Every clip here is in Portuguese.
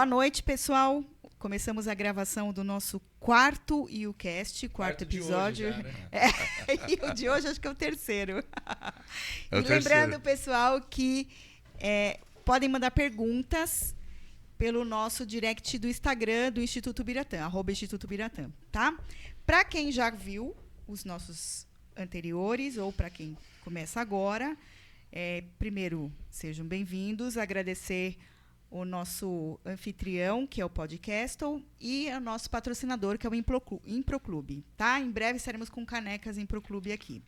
Boa noite, pessoal. Começamos a gravação do nosso quarto IUCast, quarto episódio. De hoje já, né? E o de hoje acho que é o terceiro. É o e lembrando, terceiro. pessoal, que podem mandar perguntas pelo nosso direct do Instagram do Instituto Biratã, @Instituto Biratã, tá? Para quem já viu os nossos anteriores ou para quem começa agora, primeiro, sejam bem-vindos, agradecer o nosso anfitrião, que é o Podcastle, e o nosso patrocinador, que é o Improclube, tá? Em breve estaremos com canecas Improclube aqui.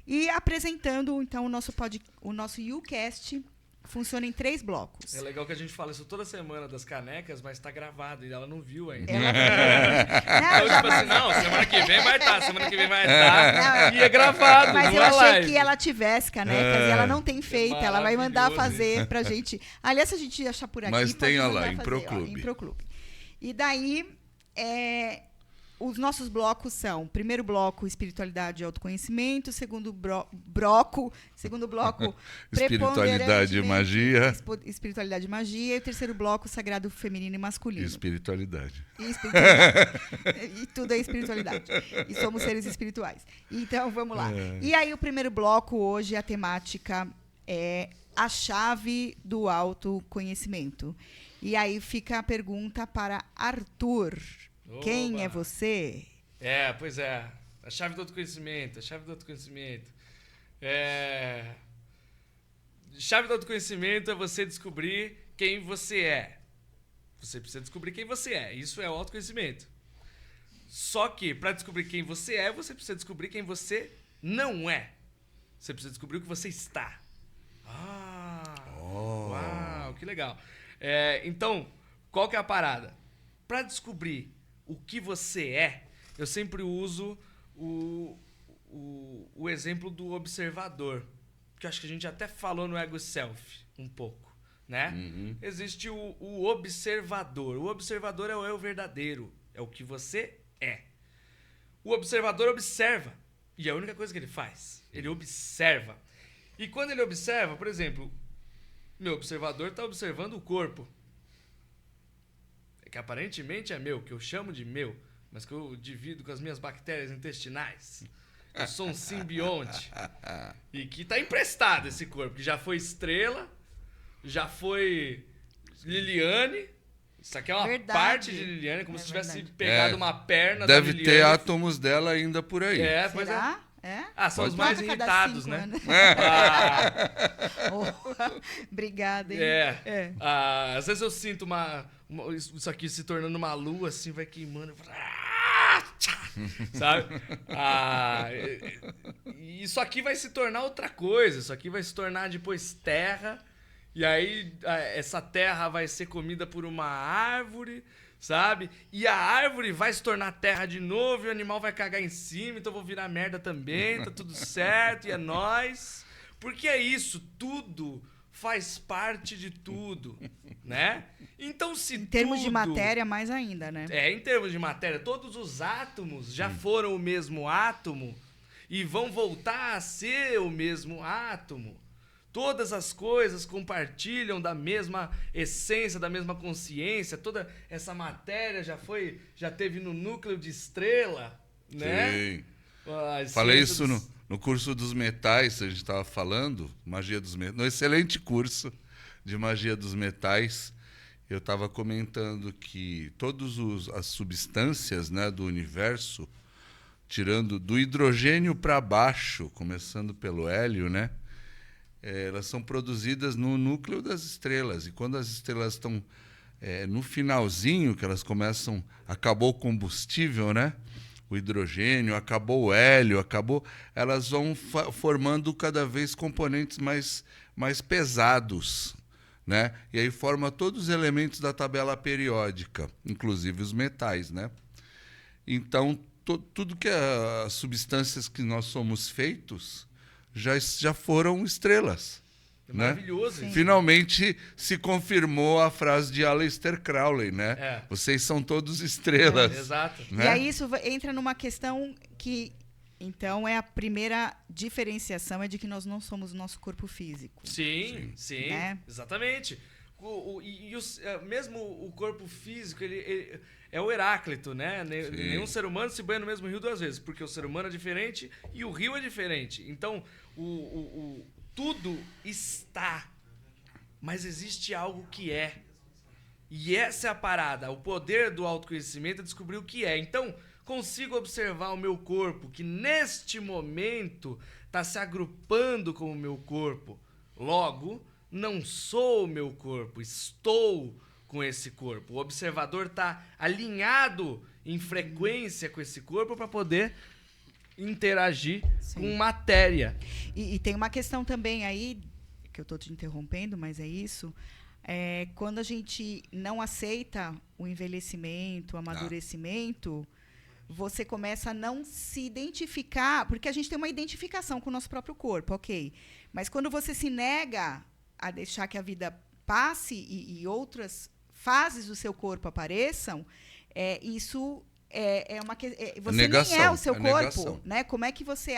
E apresentando, então, o nosso YouCast, funciona em 3 blocos. É legal que a gente fala isso toda semana das canecas, mas tá gravado e ela não viu ainda. Não, Então, tipo assim, não, semana que vem vai estar, semana que vem vai estar. E é gravado, mas não eu é achei live. que ela tivesse canecas e ela não tem feito. Ela vai mandar fazer pra gente. Aliás, se a gente achar por aqui, mas tem, pode lá, mandar fazer, Improclube. Improclube. E daí, os nossos blocos são: primeiro bloco, espiritualidade e autoconhecimento; segundo bloco, espiritualidade e magia. Espiritualidade e magia; e o terceiro bloco, sagrado feminino e masculino. Espiritualidade. E tudo é espiritualidade. E somos seres espirituais. Então, vamos lá. E aí, o primeiro bloco hoje, a temática é a chave do autoconhecimento. E aí fica a pergunta para Arthur. Oba. Quem é você? Pois é. A chave do autoconhecimento, Chave do autoconhecimento é você descobrir quem você é. Você precisa descobrir quem você é. Isso é o autoconhecimento. Só que, para descobrir quem você é, você precisa descobrir quem você não é. Você precisa descobrir o que você está. Uau, que legal. Então, qual que é a parada? Para descobrir o que você é, eu sempre uso o exemplo do observador, que eu acho que a gente até falou no Ego Self um pouco, né? Uhum. Existe o observador. O observador é o eu verdadeiro, é o que você é. O observador observa, e é a única coisa que ele faz. Ele observa. E quando ele observa, por exemplo, meu observador está observando o corpo, que aparentemente é meu, que eu chamo de meu, mas que eu divido com as minhas bactérias intestinais. Eu sou um simbionte. E que está emprestado esse corpo, que já foi Estrela, já foi Liliane. Isso aqui é uma parte de Liliane, como se tivesse pegado uma perna da Liliane. Deve ter átomos dela ainda por aí. Pois é. Será? São os mais irritados, né? Obrigada, hein? Às vezes eu sinto isso aqui se tornando uma lua, assim, vai queimando. Sabe? Isso aqui vai se tornar outra coisa. Isso aqui vai se tornar depois terra. E aí essa terra vai ser comida por uma árvore, sabe? E a árvore vai se tornar terra de novo e o animal vai cagar em cima, então eu vou virar merda também, tá tudo certo, e é nóis. Porque é isso, tudo faz parte de tudo, né? Então se em termos de matéria, mais ainda, né? Em termos de matéria, todos os átomos já foram o mesmo átomo e vão voltar a ser o mesmo átomo. Todas as coisas compartilham da mesma essência, da mesma consciência. Toda essa matéria já teve no núcleo de estrela, né? Sim. Falei isso no curso dos metais, a gente estava falando, magia dos metais, no excelente curso de magia dos metais. Eu estava comentando que todas as substâncias, né, do universo, tirando do hidrogênio para baixo, começando pelo hélio, né? Elas são produzidas no núcleo das estrelas. E quando as estrelas estão no finalzinho, que elas começam... Acabou o combustível, né? O hidrogênio, acabou o hélio, elas vão formando cada vez componentes mais pesados, né? E aí forma todos os elementos da tabela periódica, inclusive os metais, né? Então, tudo que as substâncias que nós somos feitos... já foram estrelas. É maravilhoso. Né? Finalmente se confirmou a frase de Aleister Crowley, né? Vocês são todos estrelas. Exato. Né? E aí isso entra numa questão que, então, é a primeira diferenciação, é de que nós não somos o nosso corpo físico. Sim, né? Exatamente. mesmo o corpo físico, ele é o Heráclito, né? Nenhum ser humano se banha no mesmo rio 2 vezes, porque o ser humano é diferente e o rio é diferente. Então, tudo está, mas existe algo que é. E essa é a parada. O poder do autoconhecimento é descobrir o que é. Então, consigo observar o meu corpo, que neste momento está se agrupando com o meu corpo. Logo, não sou o meu corpo, estou com esse corpo. O observador está alinhado em frequência com esse corpo para poder interagir com matéria. E tem uma questão também aí, que eu estou te interrompendo, mas é isso. Quando a gente não aceita o envelhecimento, o amadurecimento, você começa a não se identificar, porque a gente tem uma identificação com o nosso próprio corpo, ok. Mas quando você se nega a deixar que a vida passe e outras fases do seu corpo apareçam, isso uma você negação, nem é o seu corpo, negação. né? Como é que você,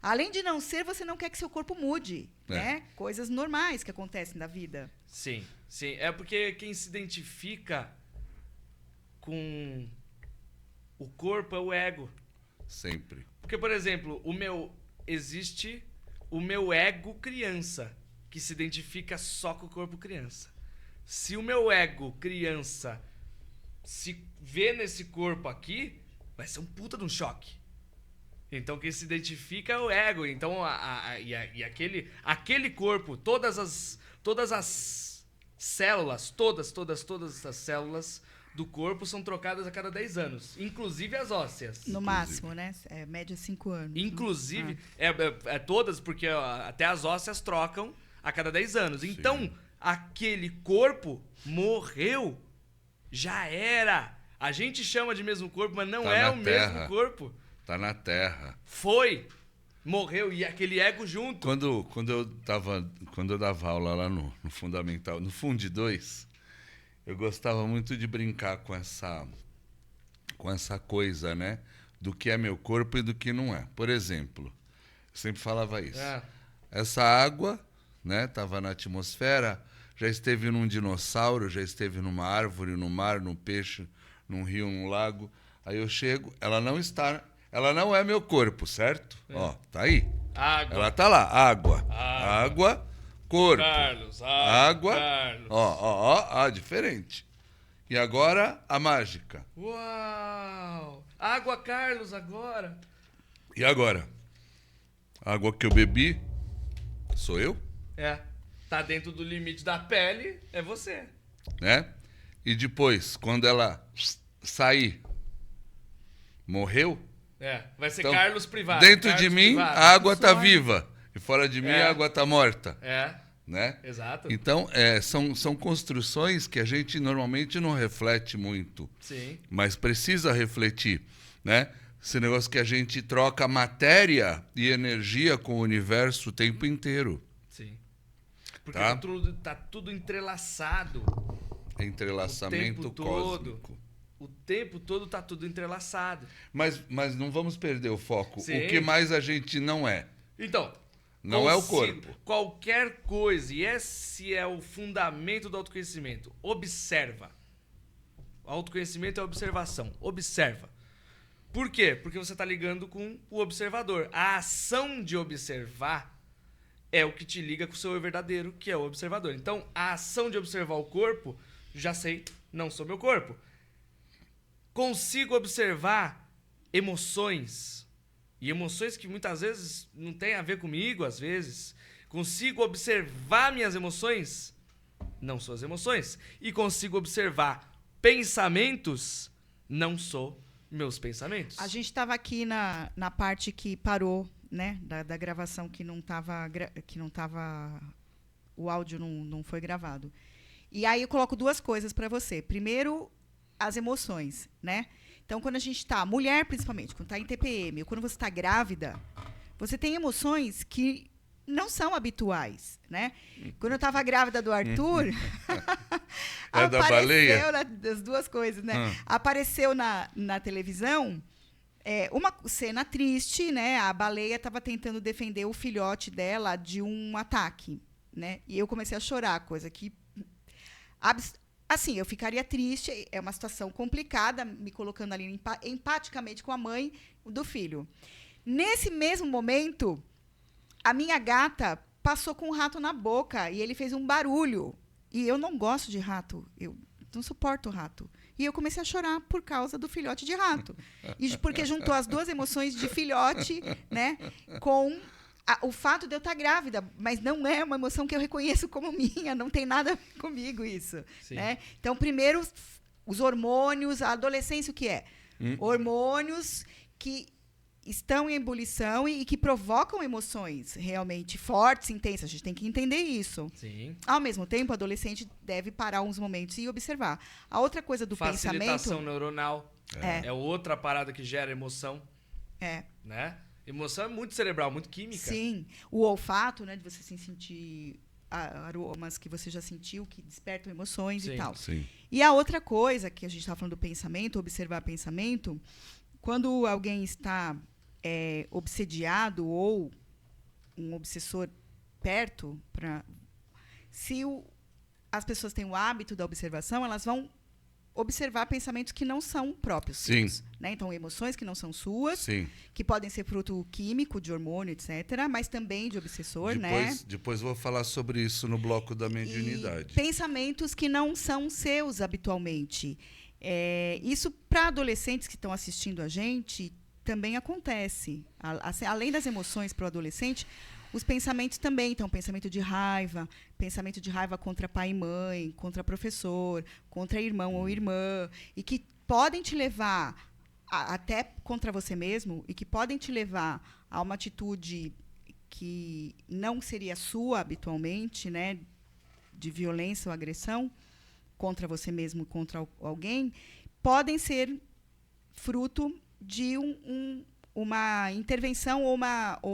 além de não ser, você não quer que seu corpo mude, né? Coisas normais que acontecem na vida. Sim. É porque quem se identifica com o corpo é o ego. Sempre. Porque, por exemplo, existe o meu ego criança, que se identifica só com o corpo criança. Se o meu ego criança se vê nesse corpo aqui, vai ser um puta de um choque. Então quem se identifica é o ego. Então aquele corpo, todas as células, todas as células do corpo são trocadas a cada 10 anos, inclusive as ósseas. No máximo, né? Média 5 anos. Inclusive, todas, porque até as ósseas trocam a cada 10 anos. Sim. Então, aquele corpo morreu, já era. A gente chama de mesmo corpo, mas não é o mesmo corpo. Tá na Terra. Morreu, e aquele ego junto. Quando eu dava aula lá no Fundamental, no Fundi 2, eu gostava muito de brincar com essa coisa, né? Do que é meu corpo e do que não é. Por exemplo, eu sempre falava isso. Essa água, né? Tava na atmosfera, já esteve num dinossauro, já esteve numa árvore, no mar, num peixe, num rio, num lago. Aí eu chego, ela não é meu corpo, certo? Ó, tá aí. Água. Ela tá lá, água, corpo. Carlos, água. Carlos. Ó, diferente. E agora, a mágica. Uau! Água, Carlos, agora. E agora? A água que eu bebi, sou eu? Tá dentro do limite da pele, é você. Né? E depois, quando ela sair, morreu? Vai ser Então, Carlos privado. Dentro Carlos de mim, privado. a água tá viva. E fora de mim, a água tá morta. Né? Exato. Então, são construções que a gente normalmente não reflete muito. Sim. Mas precisa refletir, né? Esse negócio que a gente troca matéria e energia com o universo o tempo inteiro. Sim. Porque tá tudo entrelaçado. Entrelaçamento cósmico. O tempo todo tá tudo entrelaçado. Mas não vamos perder o foco. Sim. O que mais a gente não é? Então, não é o corpo. Qualquer coisa, e esse é o fundamento do autoconhecimento. Observa. O autoconhecimento é observação. Observa. Por quê? Porque você está ligando com o observador. A ação de observar é o que te liga com o seu eu verdadeiro, que é o observador. Então, a ação de observar o corpo, já sei, não sou meu corpo. Consigo observar emoções. E emoções que muitas vezes não têm a ver comigo, às vezes. Consigo observar minhas emoções, não sou as emoções. E consigo observar pensamentos, não sou meus pensamentos. A gente estava aqui na parte que parou, né? Da gravação que não estava o áudio não foi gravado. E aí eu coloco duas coisas para você. Primeiro, as emoções, né? Então, quando a gente está, mulher principalmente, quando está em TPM, ou quando você está grávida, você tem emoções que não são habituais, né? Quando eu estava grávida do Arthur, da baleia? Das duas coisas, né? Apareceu na televisão uma cena triste, né? A baleia estava tentando defender o filhote dela de um ataque, né? E eu comecei a chorar, coisa que Assim, eu ficaria triste, é uma situação complicada, me colocando ali empaticamente com a mãe do filho. Nesse mesmo momento, a minha gata passou com um rato na boca e ele fez um barulho. E eu não gosto de rato, eu não suporto rato. E eu comecei a chorar por causa do filhote de rato. Porque juntou as duas emoções de filhote, né, com o fato de eu estar grávida, mas não é uma emoção que eu reconheço como minha, não tem nada a ver comigo isso. Né? Então, primeiro, os hormônios, a adolescência, o que é? Hormônios que estão em ebulição e que provocam emoções realmente fortes, intensas. A gente tem que entender isso. Sim. Ao mesmo tempo, o adolescente deve parar uns momentos e observar. A outra coisa do Facilitação pensamento... neuronal. É outra parada que gera emoção. Né? Emoção é muito cerebral, muito química. Sim. O olfato, né, de você se sentir aromas que você já sentiu, que despertam emoções e tal. Sim. E a outra coisa que a gente está falando do pensamento, observar pensamento, quando alguém está obsediado ou um obsessor perto, se as pessoas têm o hábito da observação, elas vão observar pensamentos que não são próprios. Sim. Né? Então, emoções que não são suas, Sim. que podem ser fruto químico, de hormônio, etc., mas também de obsessor, Depois vou falar sobre isso no bloco da mediunidade. E pensamentos que não são seus habitualmente. Isso, para adolescentes que estão assistindo a gente, também acontece. Além das emoções para o adolescente, os pensamentos também. Então, pensamento de raiva contra pai e mãe, contra professor, contra irmão ou irmã, e que podem te levar até contra você mesmo, e que podem te levar a uma atitude que não seria sua habitualmente, né, de violência ou agressão contra você mesmo, contra alguém, podem ser fruto de uma intervenção ou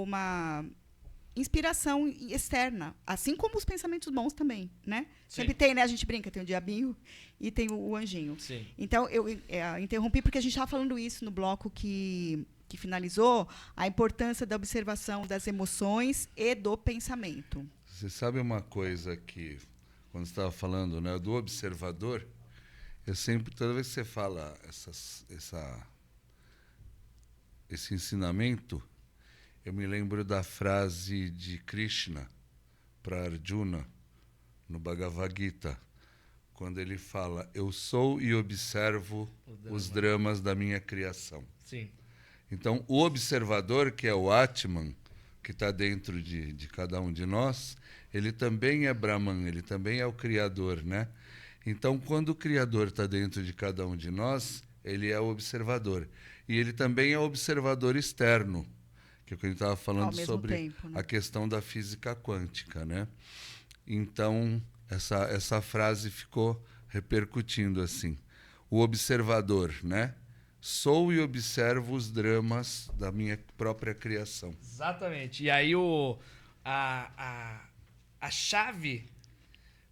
uma inspiração externa, assim como os pensamentos bons também, né? Sim. Sempre tem, né? A gente brinca, tem o diabinho e tem o anjinho. Sim. Então, eu interrompi porque a gente estava falando isso no bloco que finalizou, a importância da observação das emoções e do pensamento. Você sabe uma coisa que, quando você estava falando, né, do observador, eu sempre, toda vez que você fala esse ensinamento, eu me lembro da frase de Krishna para Arjuna, no Bhagavad Gita, quando ele fala: eu sou e observo os dramas da minha criação. Sim. Então, o observador, que é o Atman, que está dentro de cada um de nós, ele também é Brahman, ele também é o Criador, né? Então, quando o Criador está dentro de cada um de nós, ele é o observador. E ele também é o observador externo, que é o que a gente estava falando sobre a questão da física quântica, né? Então, essa frase ficou repercutindo assim. O observador, né? Sou e observo os dramas da minha própria criação. Exatamente. E aí a chave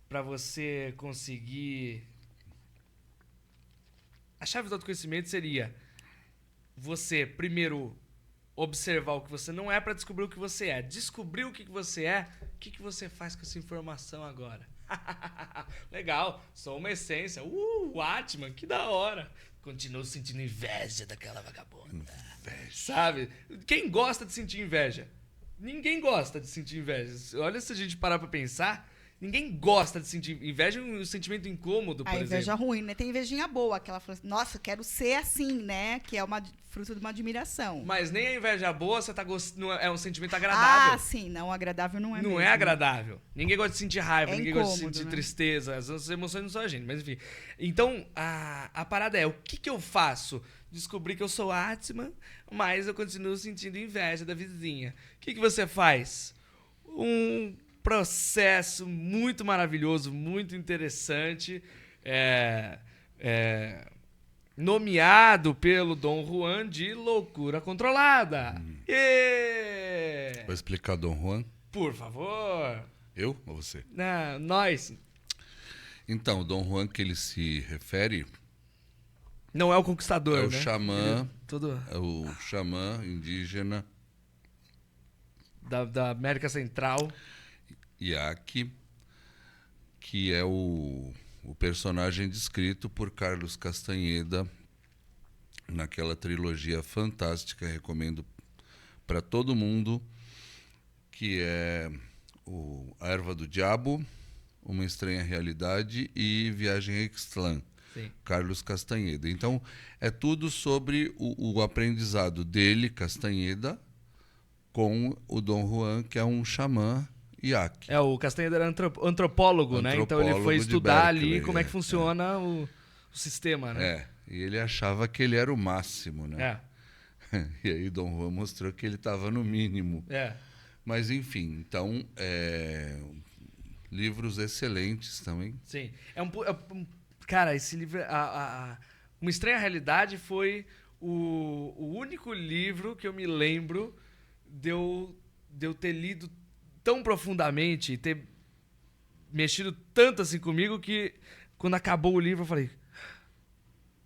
para você conseguir... A chave do autoconhecimento seria você, primeiro, observar o que você não é para descobrir o que você é. Descobrir o que você é, o que você faz com essa informação agora? Legal, sou uma essência. Atman, que da hora. Continuo sentindo inveja daquela vagabunda. Inveja. Sabe? Quem gosta de sentir inveja? Ninguém gosta de sentir inveja. Olha, se a gente parar pra pensar, ninguém gosta de sentir inveja, um sentimento incômodo, por exemplo. A inveja ruim, né? Tem invejinha boa, aquela fala assim, nossa, eu quero ser assim, né? Que é fruto de uma admiração. Mas nem a inveja boa você é um sentimento agradável. Ah, sim, não, agradável não é Não mesmo. é agradável. Ninguém gosta de sentir raiva, ninguém incômodo, gosta de sentir né? tristeza. As emoções não são a gente, mas enfim. Então, a parada é, o que eu faço? Descobri que eu sou Atman, mas eu continuo sentindo inveja da vizinha. O que você faz? Um processo muito maravilhoso, muito interessante, nomeado pelo Dom Juan de loucura controlada. Vou explicar, Dom Juan? Por favor. Eu ou você? Não, nós. Então, o Dom Juan que ele se refere... Não é o conquistador, é o né? xamã, Todo... é o xamã indígena da América Central. Yaqui, que é o o personagem descrito por Carlos Castanheda naquela trilogia fantástica, recomendo para todo mundo, que é A Erva do Diabo, Uma Estranha Realidade e Viagem a Ixtlán. Sim. Carlos Castanheda. Então, é tudo sobre o aprendizado dele, Castanheda, com o Dom Juan, que é um xamã iaque. O Castanheda era antropólogo, né? Então ele foi estudar ali como é que funciona o sistema, né? E ele achava que ele era o máximo, né? E aí Dom Juan mostrou que ele estava no mínimo. Mas, enfim, então, livros excelentes também. Sim. Cara, esse livro... Uma Estranha Realidade foi o único livro que eu me lembro de eu ter lido tão profundamente e ter mexido tanto assim comigo que quando acabou o livro eu falei: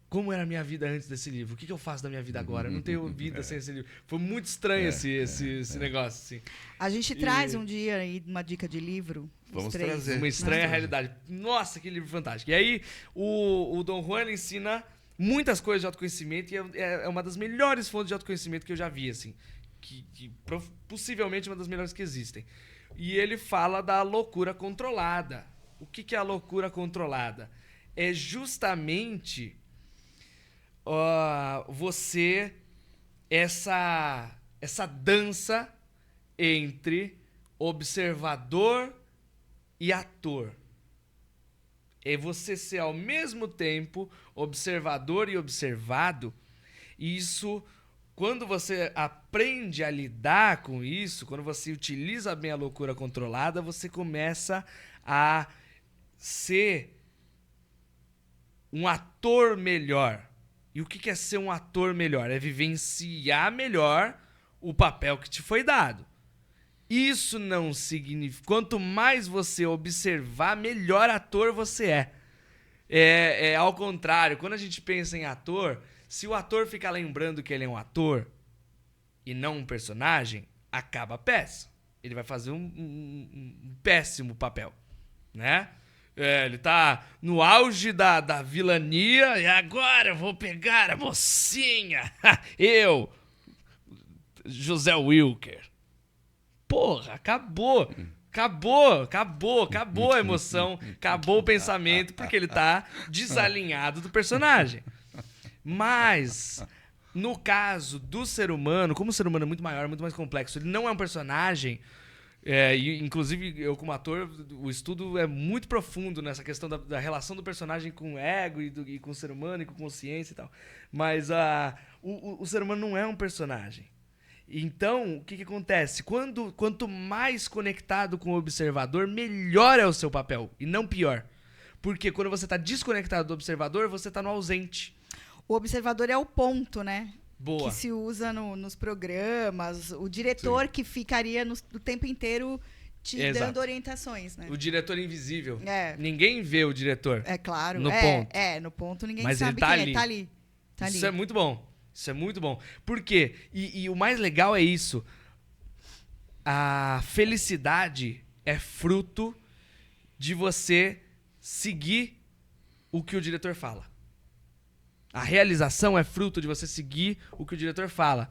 como era a minha vida antes desse livro? O que eu faço da minha vida agora? Eu não tenho vida sem esse livro. Foi muito estranho esse negócio, assim. A gente traz um dia aí uma dica de livro. Vamos trazer. Uma Estranha Realidade. Nossa, que livro fantástico. E aí, o Dom Juan ensina muitas coisas de autoconhecimento e é uma das melhores fontes de autoconhecimento que eu já vi, assim. Possivelmente uma das melhores que existem. E ele fala da loucura controlada. O que é a loucura controlada? É justamente essa dança entre observador e ator. É você ser ao mesmo tempo observador e observado. E isso, quando você aprende a lidar com isso, quando você utiliza bem a loucura controlada, você começa a ser um ator melhor. E o que é ser um ator melhor? É vivenciar melhor o papel que te foi dado. Isso não significa... Quanto mais você observar, melhor ator você é. É ao contrário. Quando a gente pensa em ator, se o ator ficar lembrando que ele é um ator e não um personagem, acaba a peça. Ele vai fazer um péssimo papel, né? Ele tá no auge da vilania e agora eu vou pegar a mocinha. Eu, José Wilker. Porra, acabou a emoção, acabou o pensamento, porque ele tá desalinhado do personagem. Mas, no caso do ser humano, como o ser humano é muito maior, muito mais complexo, ele não é um personagem, e, inclusive eu como ator, o estudo é muito profundo nessa questão da relação do personagem com o ego e com o ser humano e com consciência e tal. Mas o ser humano não é um personagem. Então, o que acontece? Quanto mais conectado com o observador, melhor é o seu papel, e não pior. Porque quando você está desconectado do observador, você está no ausente. O observador é o ponto, né? Boa. Que se usa nos programas. O diretor que ficaria o tempo inteiro te dando orientações, né? O diretor invisível. É. Ninguém vê o diretor. É claro. No ponto. No ponto ninguém Mas sabe ele tá quem ali. é. Tá ali. Tá ali. Isso é muito bom. Isso é muito bom. Por quê? E o mais legal é isso. A felicidade é fruto de você seguir o que o diretor fala. A realização é fruto de você seguir o que o diretor fala.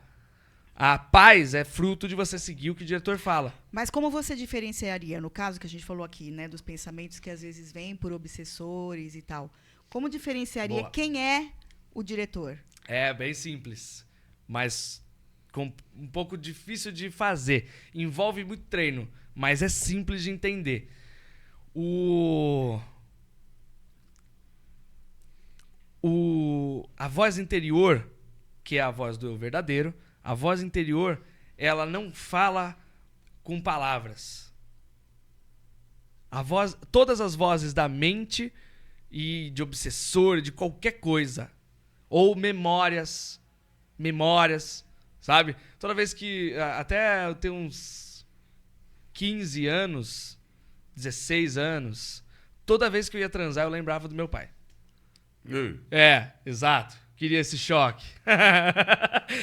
A paz é fruto de você seguir o que o diretor fala. Mas como você diferenciaria, no caso que a gente falou aqui, né, dos pensamentos que às vezes vêm por obsessores e tal, como diferenciaria Boa. quem é o diretor? É bem simples, mas um pouco difícil de fazer. Envolve muito treino, mas é simples de entender. A voz interior, que é a voz do eu verdadeiro, a voz interior, ela não fala com palavras. Todas as vozes da mente e de obsessor, de qualquer coisa, ou memórias, sabe? Toda vez que, até eu tenho uns 15 anos, 16 anos, toda vez que eu ia transar eu lembrava do meu pai. Exato. queria esse choque.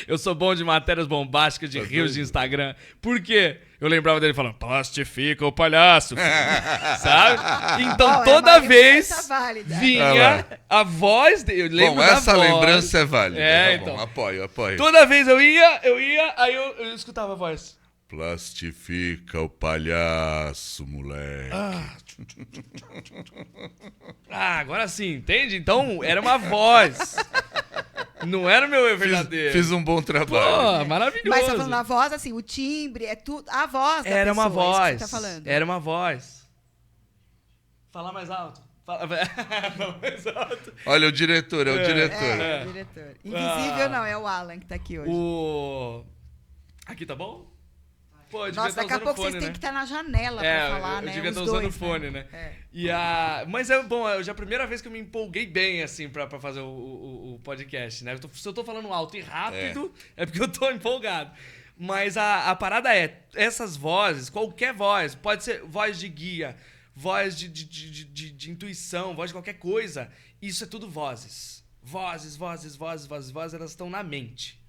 Eu sou bom de matérias bombásticas de rios de Instagram. Por quê? Eu lembrava dele falando, plastifica o palhaço, filho. Sabe? Então, toda vez vinha a voz dele. Eu lembro essa da voz. lembrança é válida. Então. Bom, apoio. Toda vez eu ia, aí eu escutava a voz. Plastifica o palhaço, moleque. Agora sim, entende? Então, era uma voz. Não era o meu verdadeiro. Fiz um bom trabalho. Pô, maravilhoso. Mas você tá falando a voz, assim, o timbre, é tudo. A voz da Era pessoa, uma voz. isso que você tá falando. Era uma voz. Fala mais alto. Fala mais alto. Olha, o diretor, é o diretor. É, o diretor. Invisível não, é o Alan que tá aqui hoje. Aqui tá bom? Pô, eu Nossa, daqui a pouco fone, vocês têm que estar na janela pra falar, né? Eu devia estar Os usando dois, o fone, né? É. Mas é bom, já é a primeira vez que eu me empolguei bem, assim, pra fazer o podcast, né? Se eu tô falando alto e rápido, é porque eu tô empolgado. Mas a parada é, essas vozes, qualquer voz, pode ser voz de guia, voz de intuição, voz de qualquer coisa, isso é tudo vozes. Vozes, elas estão na mente.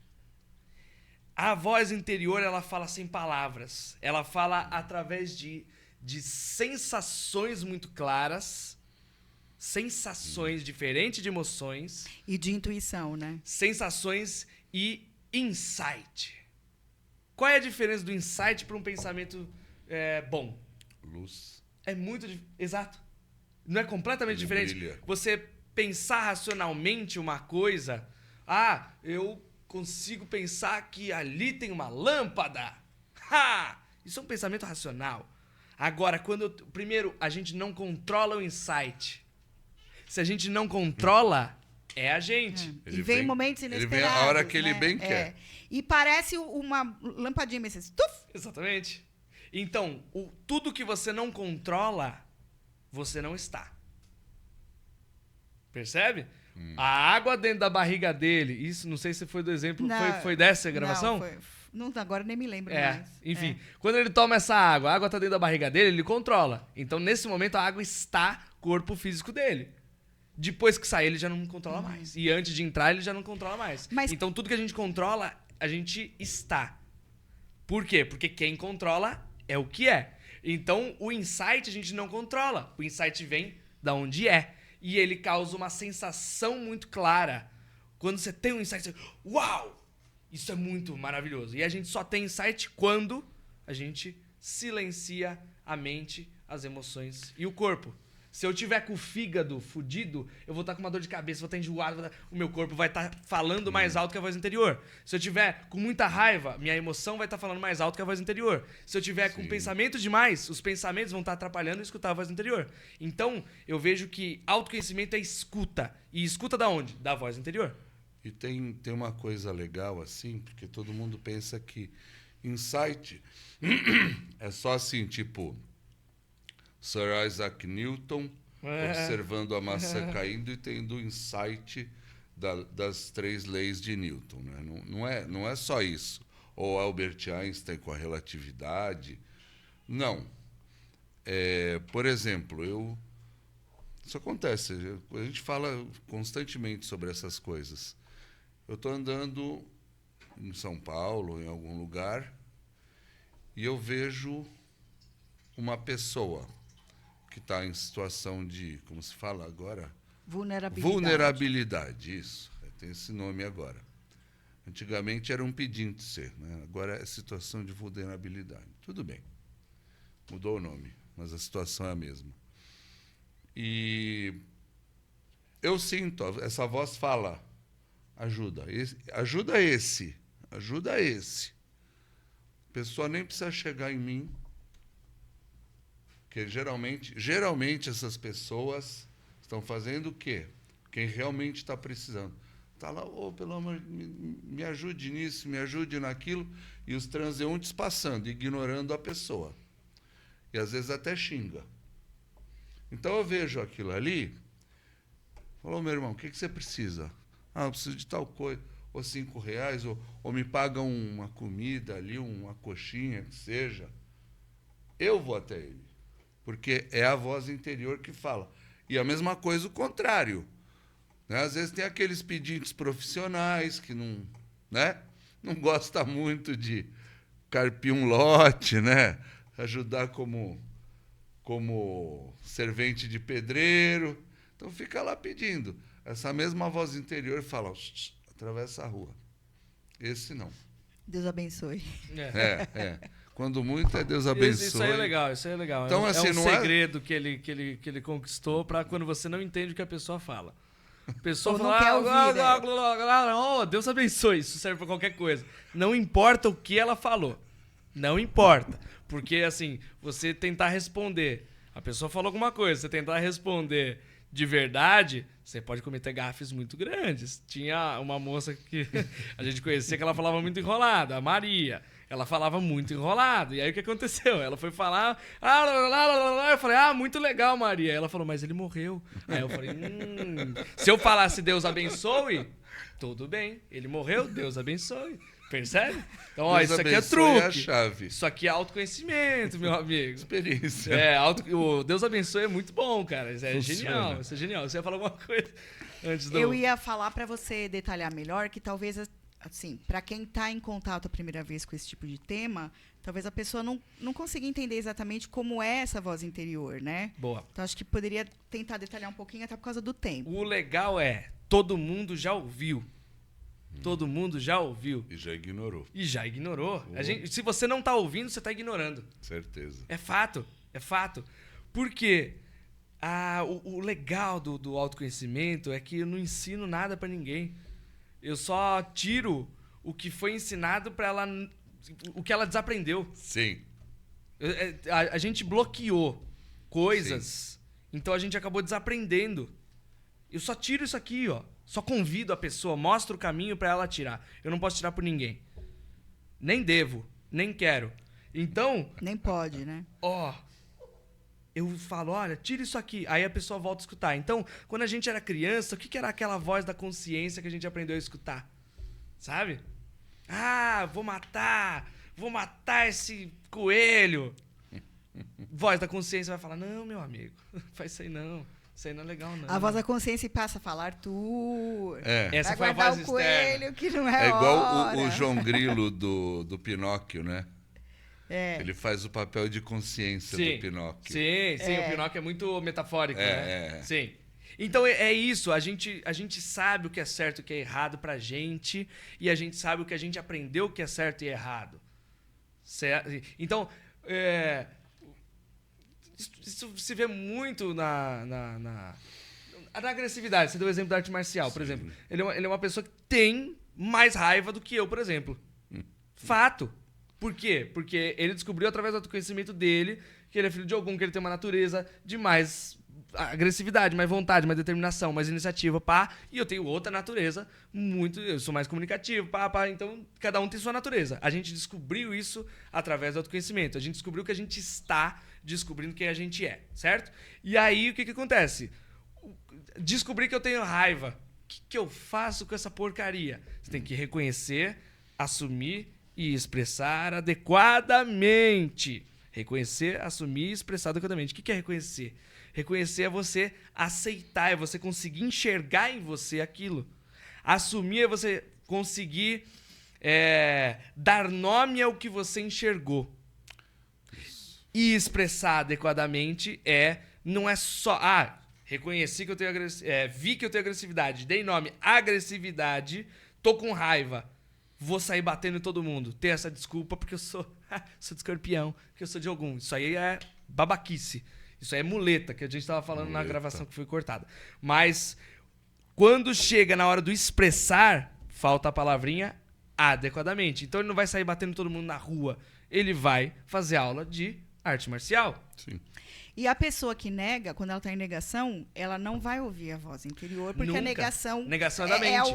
A voz interior, ela fala sem palavras. Ela fala através de sensações muito claras, sensações diferentes de emoções. E de intuição, né? Sensações e insight. Qual é a diferença do insight para um pensamento bom? Luz. É muito... Exato. Não é completamente Ele diferente? brilha. Você pensar racionalmente uma coisa... eu consigo pensar que ali tem uma lâmpada. Isso é um pensamento racional. Agora, primeiro, a gente não controla o insight. Se a gente não controla, é a gente. E vem momentos inesperados. Ele vem a hora que ele né? bem quer. E parece uma lampadinha, mas assim, tuf! Exatamente. Então, tudo que você não controla, você não está. Percebe? A água dentro da barriga dele, isso, não sei se foi do exemplo, foi dessa gravação? Não, agora nem me lembro mais. Enfim, quando ele toma essa água, a água tá dentro da barriga dele, ele controla. Então, nesse momento, a água está no corpo físico dele. Depois que sair, ele já não controla mais. E antes de entrar, ele já não controla mais. Então, tudo que a gente controla, a gente está. Por quê? Porque quem controla é o que é. Então, o insight a gente não controla. O insight vem da onde é. E ele causa uma sensação muito clara. Quando você tem um insight, você... Uau! Isso é muito maravilhoso. E a gente só tem insight quando a gente silencia a mente, as emoções e o corpo. Se eu tiver com o fígado fudido, eu vou estar com uma dor de cabeça, vou estar enjoado, o meu corpo vai estar falando mais alto que a voz interior. Se eu tiver com muita raiva, minha emoção vai estar falando mais alto que a voz interior. Se eu tiver com pensamento demais, os pensamentos vão estar atrapalhando e escutar a voz interior. Então, eu vejo que autoconhecimento é escuta. E escuta da onde? Da voz interior. E tem uma coisa legal, assim, porque todo mundo pensa que insight é só assim, tipo... Sir Isaac Newton observando a maçã caindo e tendo o insight das 3 leis de Newton. Né? Não é só isso. Ou Albert Einstein com a relatividade. Não. Por exemplo, isso acontece. A gente fala constantemente sobre essas coisas. Eu estou andando em São Paulo, em algum lugar, e eu vejo uma pessoa que está em situação de, como se fala agora? Vulnerabilidade, isso. Tem esse nome agora. Antigamente era um pedinte, né? Agora é situação de vulnerabilidade. Tudo bem. Mudou o nome, mas a situação é a mesma. E eu sinto, essa voz fala, ajuda esse. A pessoa nem precisa chegar em mim, porque geralmente essas pessoas estão fazendo o quê? Quem realmente está precisando. Está lá, pelo amor, me ajude nisso, me ajude naquilo, e os transeuntes passando, ignorando a pessoa. E às vezes até xinga. Então eu vejo aquilo ali, falo, meu irmão, o que você precisa? Eu preciso de tal coisa, ou R$5, ou me pagam uma comida ali, uma coxinha, que seja. Eu vou até ele. Porque é a voz interior que fala. E a mesma coisa o contrário. Né? Às vezes tem aqueles pedintes profissionais que não, né? Não gosta muito de carpir um lote, né? Ajudar como servente de pedreiro. Então fica lá pedindo. Essa mesma voz interior fala, atravessa a rua. Esse não. Deus abençoe. Quando muito é Deus abençoe. Isso aí é legal, isso aí é legal. Então, é assim, um não segredo que ele conquistou para quando você não entende o que a pessoa fala. A pessoa Ou fala, não quer ouvir, oh, Deus abençoe, isso serve para qualquer coisa. Não importa o que ela falou. Não importa. Porque, assim, você tentar responder, a pessoa falou alguma coisa, você tentar responder de verdade, você pode cometer gafes muito grandes. Tinha uma moça que a gente conhecia que ela falava muito enrolado, a Maria. Ela falava muito enrolado. E aí o que aconteceu? Ela foi falar. Eu falei, muito legal, Maria. Ela falou, mas ele morreu. Aí eu falei, se eu falasse Deus abençoe, tudo bem. Ele morreu, Deus abençoe. Percebe? Então, ó, Deus isso aqui é abençoe truque. a chave. Isso aqui é autoconhecimento, meu amigo. Experiência. O Deus abençoe é muito bom, cara. Isso é Funciona. genial. Isso é genial. Você ia falar alguma coisa antes do... Eu ia falar para você detalhar melhor que talvez, assim, para quem está em contato a primeira vez com esse tipo de tema, talvez a pessoa não consiga entender exatamente como é essa voz interior, né? Boa. Então, acho que poderia tentar detalhar um pouquinho, até por causa do tempo. O legal é, todo mundo já ouviu. Todo mundo já ouviu. E já ignorou. E já ignorou. Se você não tá ouvindo, você tá ignorando. Certeza. É fato. É fato. Por quê? O legal do autoconhecimento é que eu não ensino nada pra ninguém. Eu só tiro o que foi ensinado pra ela... O que ela desaprendeu. Sim. A gente bloqueou coisas, então a gente acabou desaprendendo. Eu só tiro isso aqui, ó. Só convido a pessoa, mostro o caminho pra ela tirar. Eu não posso tirar por ninguém. Nem devo, nem quero. Então... Nem pode, né? Eu falo, olha, tira isso aqui. Aí a pessoa volta a escutar. Então, quando a gente era criança, o que era aquela voz da consciência que a gente aprendeu a escutar? Sabe? Vou matar esse coelho. Voz da consciência vai falar, não, meu amigo, faz isso aí não. Isso aí não é legal, não. A voz da consciência passa a falar tu. Essa foi a guardar voz o coelho externa. que não é É igual hora. o João Grilo do Pinóquio, né? É. Ele faz o papel de consciência do Pinóquio. Sim, o Pinóquio é muito metafórico, né? É. Sim. Então é isso, a gente sabe o que é certo e o que é errado pra gente, e a gente sabe o que a gente aprendeu que é certo e errado. Certo? Então, isso se vê muito na agressividade. Você deu o exemplo da arte marcial, por exemplo. Ele é uma pessoa que tem mais raiva do que eu, por exemplo. Fato. Por quê? Porque ele descobriu através do autoconhecimento dele que ele é filho de Ogum, que ele tem uma natureza de mais agressividade, mais vontade, mais determinação, mais iniciativa, e eu tenho outra natureza, eu sou mais comunicativo, então cada um tem sua natureza. A gente descobriu isso através do autoconhecimento, a gente descobriu que a gente está descobrindo quem a gente é, certo? E aí, o que acontece? Descobri que eu tenho raiva. O que eu faço com essa porcaria? Você tem que reconhecer, assumir e expressar adequadamente. Reconhecer, assumir e expressar adequadamente. O que é reconhecer? Reconhecer é você aceitar, é você conseguir enxergar em você aquilo. Assumir é você conseguir dar nome ao que você enxergou. E expressar adequadamente não é só... reconheci que eu tenho vi que eu tenho agressividade, dei nome, agressividade, tô com raiva, vou sair batendo em todo mundo. Ter essa desculpa porque eu sou de escorpião, porque eu sou de Ogum. Isso aí é babaquice. Isso aí é muleta, que a gente estava falando na gravação que foi cortada. Mas quando chega na hora do expressar, falta a palavrinha adequadamente. Então ele não vai sair batendo todo mundo na rua. Ele vai fazer aula de arte marcial. Sim. E a pessoa que nega, quando ela está em negação, ela não vai ouvir a voz interior, porque Nunca. a negação Negação da mente.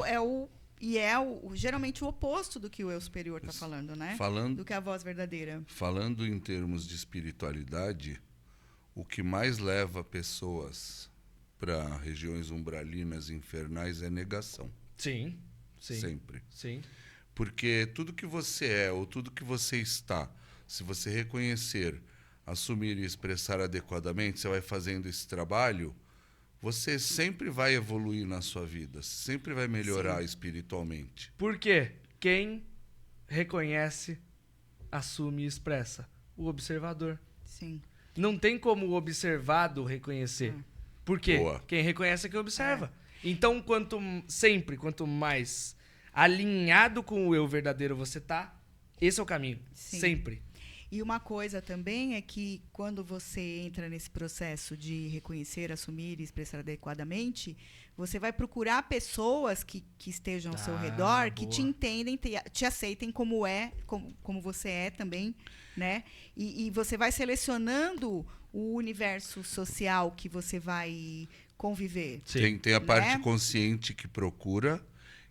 Geralmente o oposto do que o eu superior está falando, né? Do que a voz verdadeira. Falando em termos de espiritualidade, o que mais leva pessoas para regiões umbralinas infernais é negação. Sim. Sempre. Sim. Porque tudo que você é ou tudo que você está, se você reconhecer, assumir e expressar adequadamente, você vai fazendo esse trabalho, você sempre vai evoluir na sua vida, sempre vai melhorar espiritualmente. Por quê? Quem reconhece, assume e expressa? O observador. Sim. Não tem como o observado reconhecer. Por quê? Boa. Quem reconhece é quem observa. Então, quanto mais alinhado com o eu verdadeiro você tá, esse é o caminho. Sim. Sempre. E uma coisa também é que quando você entra nesse processo de reconhecer, assumir e expressar adequadamente, você vai procurar pessoas que estejam ao seu redor, que te boa. entendem, te aceitem como como você é também, né? E você vai selecionando o universo social que você vai conviver. Sim. Tem a parte Né? consciente que procura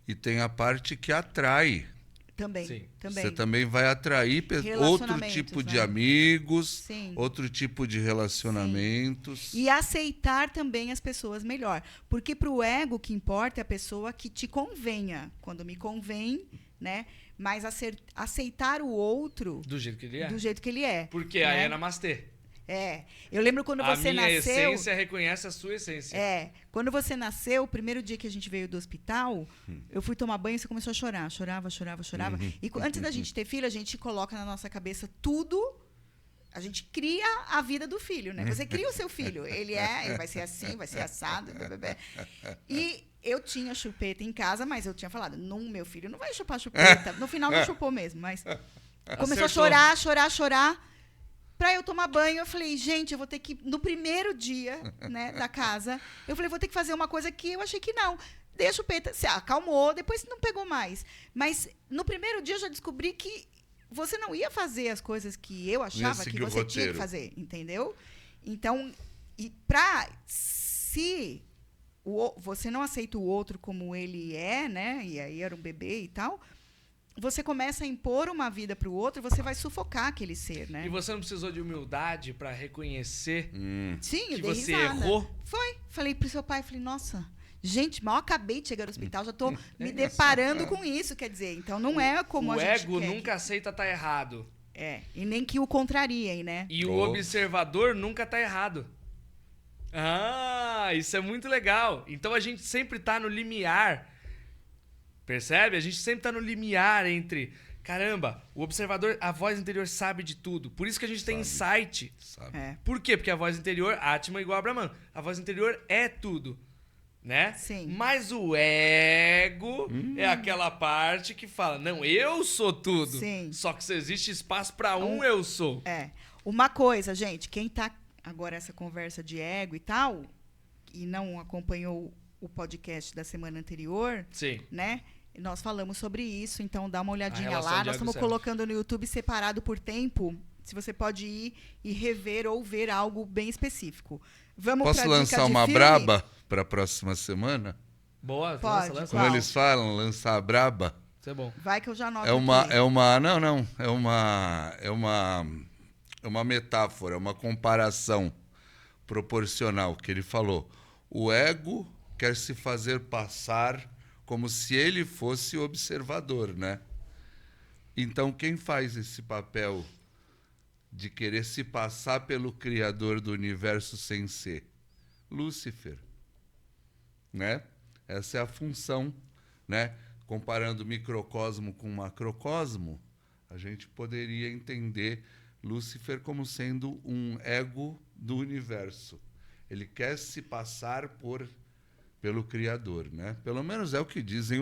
e tem a parte que atrai. Também. Sim. Você também vai atrair outro Relacionamentos, tipo de né? amigos, Sim. outro tipo de relacionamentos. E aceitar também as pessoas melhor. Porque para o ego, o que importa é a pessoa que te convenha. Quando me convém, né? Mas aceitar o outro Do jeito que ele é. do jeito que ele é. Porque né? aí é namastê. Eu lembro quando A você minha nasceu. essência reconhece a sua essência. Quando você nasceu, o primeiro dia que a gente veio do hospital, eu fui tomar banho e você começou a chorar. Chorava. E antes da gente ter filho, a gente coloca na nossa cabeça tudo. A gente cria a vida do filho, né? Você cria o seu filho. Ele vai ser assim, vai ser assado. Blá, blá, blá. E eu tinha chupeta em casa, mas eu tinha falado, meu filho não vai chupar chupeta. No final não chupou mesmo, mas começou a chorar. Pra eu tomar banho, eu falei, gente, eu vou ter que, no primeiro dia, né, da casa, eu falei, vou ter que fazer uma coisa que eu achei que não. Dei a chupeta, se acalmou, depois não pegou mais. Mas no primeiro dia eu já descobri que você não ia fazer as coisas que eu achava que você tinha que fazer, entendeu? Então, se você não aceita o outro como ele é, né, e aí era um bebê e tal, você começa a impor uma vida para o outro, você vai sufocar aquele ser, né? E você não precisou de humildade pra reconhecer Sim, eu que dei você risada. errou? Foi. Falei pro seu pai, falei, nossa, gente, mal acabei de chegar no hospital, já tô me deparando com isso, quer dizer, então não é como a gente O ego quer nunca aceita tá errado. e nem que o contrariem, né? E o observador nunca tá errado. Ah, isso é muito legal. Então a gente sempre tá no limiar. Percebe? A gente sempre tá no limiar entre... Caramba, o observador, a voz interior sabe de tudo. Por isso que a gente tem insight. Sabe? Por quê? Porque a voz interior, Atma igual a Brahman. A voz interior é tudo. Né? Sim. Mas o ego é aquela parte que fala, não, eu sou tudo. Sim. Só que se existe espaço pra um eu sou. Uma coisa, gente, quem tá agora essa conversa de ego e tal, e não acompanhou o podcast da semana anterior, Sim. né? Nós falamos sobre isso, então dá uma olhadinha relação lá. de Nós ego e estamos céus. colocando no YouTube separado por tempo. Se você pode ir e rever ou ver algo bem específico. Vamos Posso pra lançar dica de uma filme? braba para a próxima semana? Boa, Pode, lança. Como Qual? eles falam, lançar a braba? Isso é bom. Vai que eu já anoto É uma metáfora, é uma comparação proporcional que ele falou. O ego quer se fazer passar como se ele fosse observador, né? Então, quem faz esse papel de querer se passar pelo criador do universo sem ser? Lúcifer, né? Essa é a função, né? Comparando microcosmo com macrocosmo, a gente poderia entender Lúcifer como sendo um ego do universo. Ele quer se passar pelo Criador, né? Pelo menos é o que dizem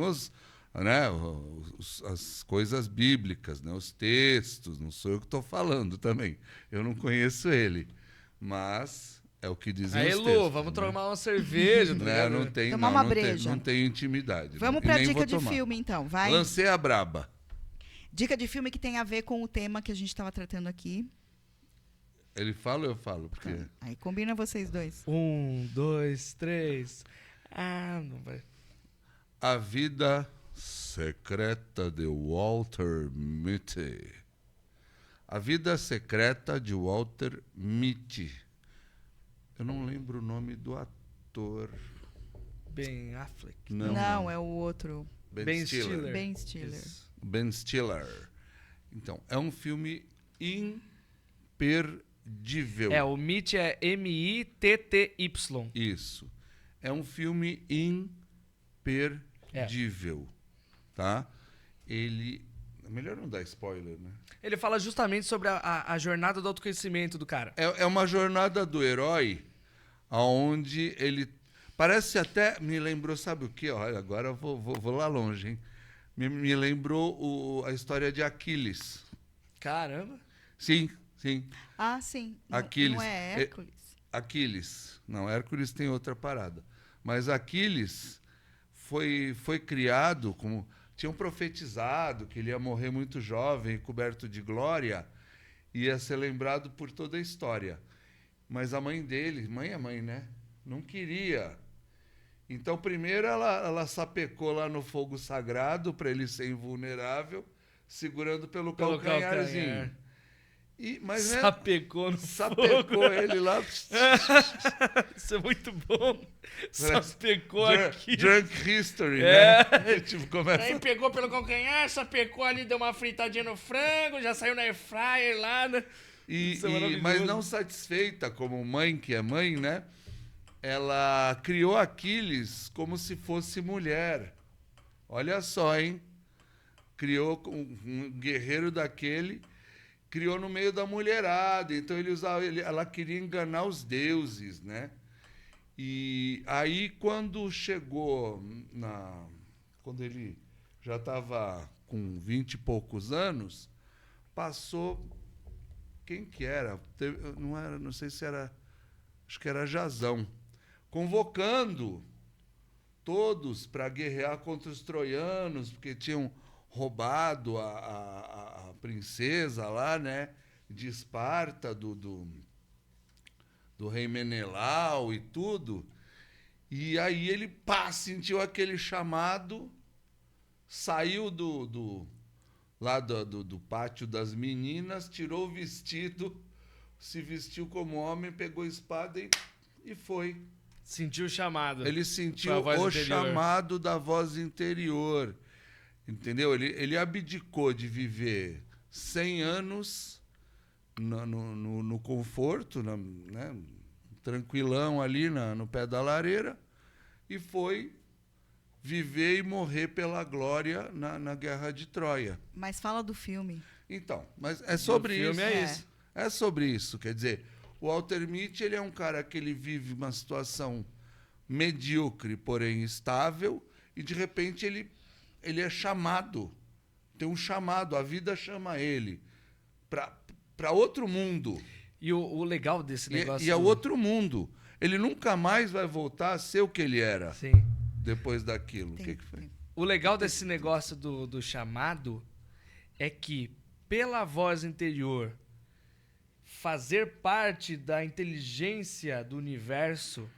as coisas bíblicas, né? Os textos. Não sou eu que estou falando também. Eu não conheço ele, mas é o que dizem Aí, os Lu, textos. vamos né? tomar uma cerveja. Tá Né? ligado? Não tem, Tomar não, uma não breja. Não tenho intimidade. Vamos E pra nem dica vou de tomar. filme, então. Vai. Lancei a braba. Dica de filme que tem a ver com o tema que a gente estava tratando aqui. Ele fala ou eu falo? Porque... Aí combina vocês dois. 1, 2, 3. Ah, não vai. A Vida Secreta de Walter Mitty. A Vida Secreta de Walter Mitty. Eu não lembro o nome do ator. Ben Affleck. Não, é o outro. Ben Stiller. Ben Stiller. Isso. Ben Stiller. Então, é um filme imperdível. O MIT é M-I-T-T-Y. Isso. é um filme imperdível, tá? Ele... É melhor não dar spoiler, né? Ele fala justamente sobre a jornada do autoconhecimento do cara. É uma jornada do herói, onde ele... Parece até... Me lembrou, sabe o quê? Olha, agora eu vou lá longe, hein? Me lembrou a história de Aquiles. Caramba. Sim, sim. Ah, sim. Aquiles. Não é Hércules? Aquiles. Não, Hércules tem outra parada. Mas Aquiles foi criado como... Tinham profetizado que ele ia morrer muito jovem, coberto de glória, e ia ser lembrado por toda a história. Mas a mãe dele, mãe é mãe, né? Não queria. Então, primeiro ela sapecou lá no fogo sagrado para ele ser invulnerável, segurando pelo calcanharzinho. Mas, né, sapecou ele lá. Isso é muito bom. Sapecou aqui. Drunk history, né? Tipo, começa... Aí pegou pelo calcanhar, sapecou ali, deu uma fritadinha no frango, já saiu na air fryer lá, né? Mas não satisfeita como mãe, que é mãe, né? Ela criou Aquiles como se fosse mulher. Olha só, hein? Criou um guerreiro daquele... Criou no meio da mulherada, então ela queria enganar os deuses, né? E aí, quando chegou quando ele já estava com 20 e poucos anos, passou... Quem que era? Não sei se era... Acho que era Jasão. Convocando todos para guerrear contra os troianos, porque tinham roubado a princesa lá, né? De Esparta, do rei Menelau e tudo. E aí ele sentiu aquele chamado, saiu do pátio das meninas, tirou o vestido, se vestiu como homem, pegou a espada e foi. Sentiu o chamado. Ele sentiu o chamado da voz interior. Entendeu? Ele abdicou de viver 100 anos no conforto, né? Tranquilão ali no pé da lareira, e foi viver e morrer pela glória na Guerra de Troia. Mas fala do filme. Então, mas é sobre isso. O filme é isso. É sobre isso. Quer dizer, o Walter Mitty, ele é um cara que ele vive uma situação medíocre, porém estável, e de repente ele é chamado, tem um chamado, a vida chama ele para outro mundo. E o legal desse negócio... E é outro mundo. Ele nunca mais vai voltar a ser o que ele era. Sim. Depois daquilo. O que foi? O legal desse negócio do chamado é que, pela voz interior, fazer parte da inteligência do universo,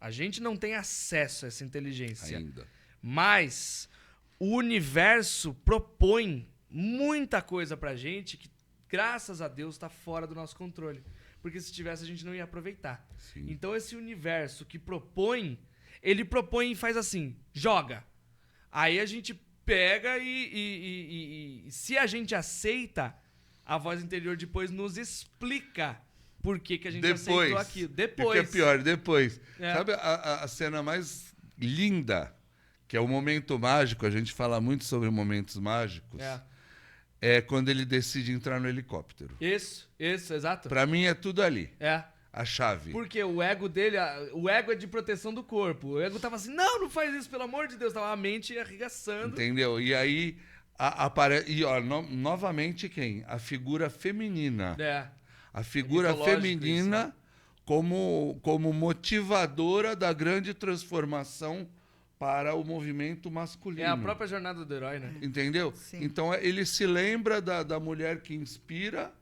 a gente não tem acesso a essa inteligência. Ainda. Mas... o universo propõe muita coisa pra gente que, graças a Deus, está fora do nosso controle. Porque se tivesse, a gente não ia aproveitar. Sim. Então, esse universo que propõe, ele propõe e faz assim, joga. Aí a gente pega e se a gente aceita, a voz interior depois nos explica por que a gente aceitou aquilo. Depois. O que é pior, depois. É. Sabe a cena mais linda... que é o momento mágico, a gente fala muito sobre momentos mágicos, é quando ele decide entrar no helicóptero. Isso, exato. Para mim é tudo ali. É. A chave. Porque o ego dele, o ego é de proteção do corpo. O ego tava assim, não faz isso, pelo amor de Deus. Tava a mente arregaçando. Entendeu? E aí aparece... E, ó, novamente quem? A figura feminina. A figura feminina isso, né? como motivadora da grande transformação para o movimento masculino. É a própria jornada do herói, né? Entendeu? Sim. Então ele se lembra da mulher que inspira,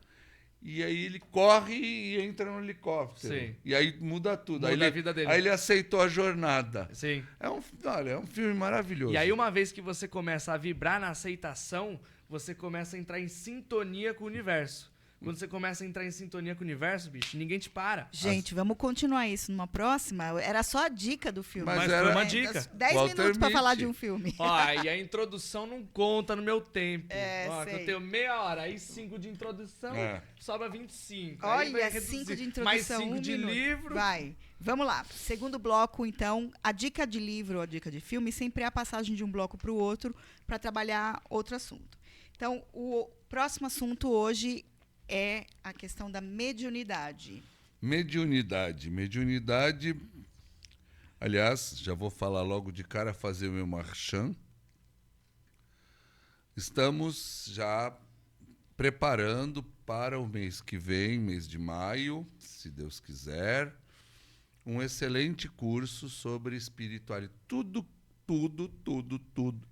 e aí ele corre e entra no helicóptero. Sim. E aí muda tudo. Muda a vida dele. Aí ele aceitou a jornada. Sim. É um filme maravilhoso. E aí uma vez que você começa a vibrar na aceitação, você começa a entrar em sintonia com o universo. Quando você começa a entrar em sintonia com o universo, bicho, ninguém te para. Gente, vamos continuar isso numa próxima? Era só a dica do filme. Mas Mas era- foi uma dica. 10 Walter minutos pra Mitty. falar de um filme. Ó, e a introdução não conta no meu tempo. É, Ó, que sei. eu tenho meia hora, aí 5 de introdução, É. sobra 25. Aí vai Olha, reduzir. 5 de introdução, Mais 5 de minuto. livro. Vai. Vamos lá. Segundo bloco, então, a dica de livro ou a dica de filme sempre é a passagem de um bloco para o outro para trabalhar outro assunto. Então, o próximo assunto hoje é a questão da mediunidade. Mediunidade. Mediunidade, aliás, já vou falar logo de cara, fazer o meu marchand. Estamos já preparando para o mês que vem, mês de maio, se Deus quiser, um excelente curso sobre espiritualidade. Tudo,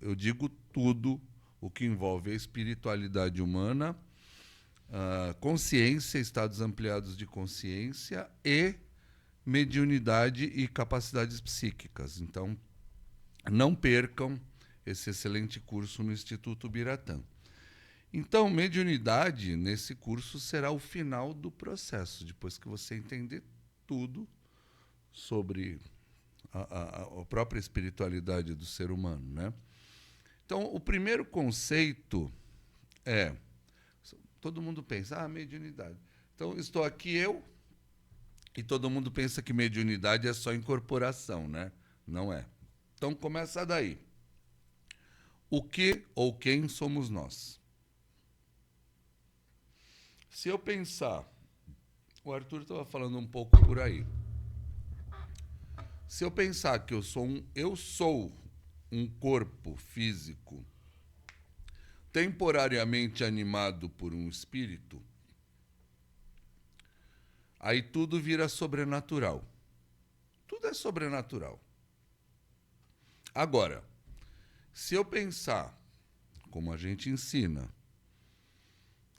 eu digo tudo o que envolve a espiritualidade humana, consciência, estados ampliados de consciência e mediunidade e capacidades psíquicas. Então, não percam esse excelente curso no Instituto Biratã. Então, mediunidade, nesse curso, será o final do processo, depois que você entender tudo sobre a própria espiritualidade do ser humano, né? Então, o primeiro conceito é... Todo mundo pensa, mediunidade. Então, estou aqui eu, e todo mundo pensa que mediunidade é só incorporação, né? Não é. Então, começa daí. O que ou quem somos nós? Se eu pensar... O Arthur estava falando um pouco por aí. Se eu pensar que eu sou um corpo físico temporariamente animado por um espírito, aí tudo vira sobrenatural. Tudo é sobrenatural. Agora, se eu pensar, como a gente ensina,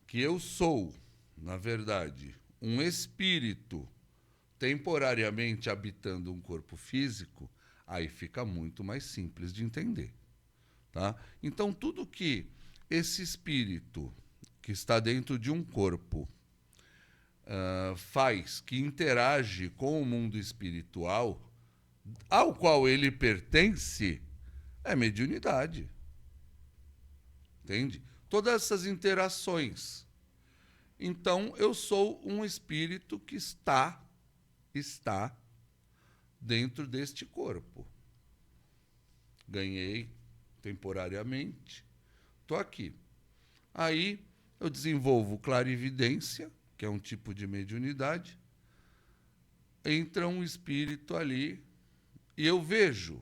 que eu sou, na verdade, um espírito temporariamente habitando um corpo físico, aí fica muito mais simples de entender. Tá? Então, tudo que esse espírito que está dentro de um corpo faz, que interage com o mundo espiritual, ao qual ele pertence, é mediunidade. Entende? Todas essas interações. Então, eu sou um espírito que está dentro deste corpo. Ganhei temporariamente. Estou aqui. Aí eu desenvolvo clarividência, que é um tipo de mediunidade. Entra um espírito ali e eu vejo.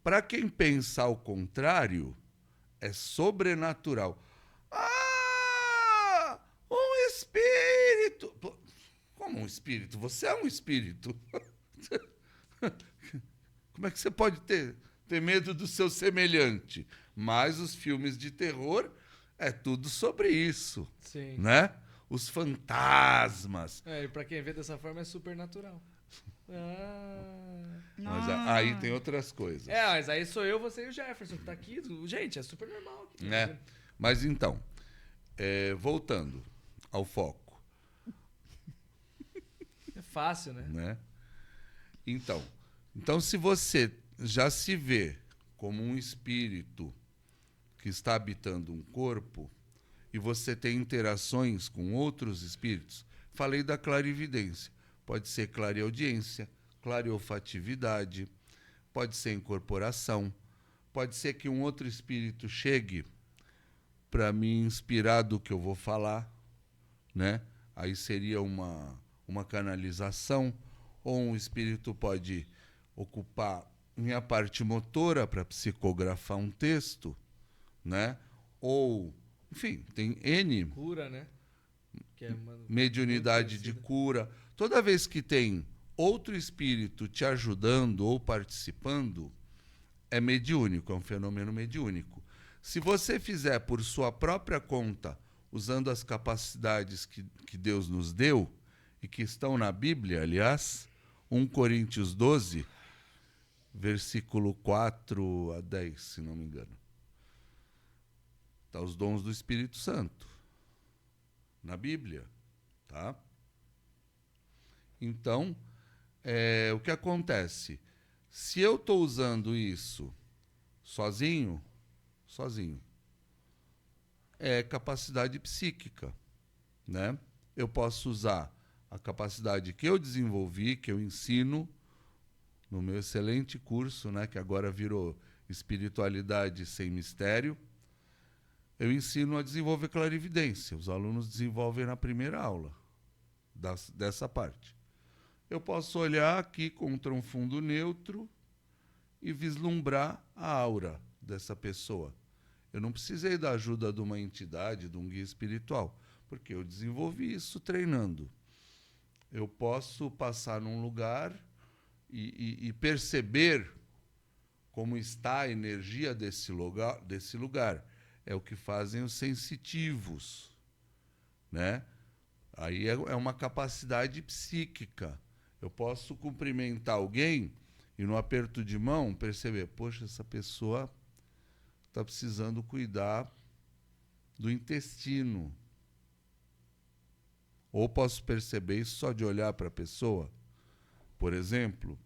Para quem pensa ao contrário, é sobrenatural. Ah, um espírito. Pô, como um espírito? Você é um espírito. Como é que você pode ter medo do seu semelhante? Mas os filmes de terror é tudo sobre isso. Sim. Né? Os fantasmas. E pra quem vê dessa forma é supernatural. Mas aí tem outras coisas. Mas aí sou eu, você e o Jefferson que tá aqui. Gente, é super normal. Aqui, Né? Mas então, voltando ao foco. É fácil, né? Então, se você já se vê como um espírito que está habitando um corpo e você tem interações com outros espíritos, falei da clarividência. Pode ser clareaudiência, clareolfatividade, pode ser incorporação, pode ser que um outro espírito chegue para me inspirar do que eu vou falar, né? Aí seria uma canalização, ou um espírito pode ocupar minha parte motora para psicografar um texto, né? Ou, enfim, tem N Cura, né? Que é mediunidade de cura. Toda vez que tem outro espírito te ajudando ou participando, é mediúnico, é um fenômeno mediúnico. Se você fizer por sua própria conta, usando as capacidades que Deus nos deu, e que estão na Bíblia, aliás, 1 Coríntios 12, versículo 4 a 10, se não me engano. Está os dons do Espírito Santo. na Bíblia, tá? Então, o que acontece? Se eu estou usando isso sozinho, é capacidade psíquica, né? Eu posso usar a capacidade que eu desenvolvi, que eu ensino no meu excelente curso, né, que agora virou Espiritualidade Sem Mistério. Eu ensino a desenvolver clarividência. Os alunos desenvolvem na primeira aula dessa parte. Eu posso olhar aqui contra um fundo neutro e vislumbrar a aura dessa pessoa. Eu não precisei da ajuda de uma entidade, de um guia espiritual, porque eu desenvolvi isso treinando. Eu posso passar num lugar e perceber como está a energia desse lugar. É o que fazem os sensitivos, né? Aí é uma capacidade psíquica. Eu posso cumprimentar alguém e, no aperto de mão, perceber, poxa, essa pessoa está precisando cuidar do intestino. Ou posso perceber isso só de olhar para a pessoa. Por exemplo,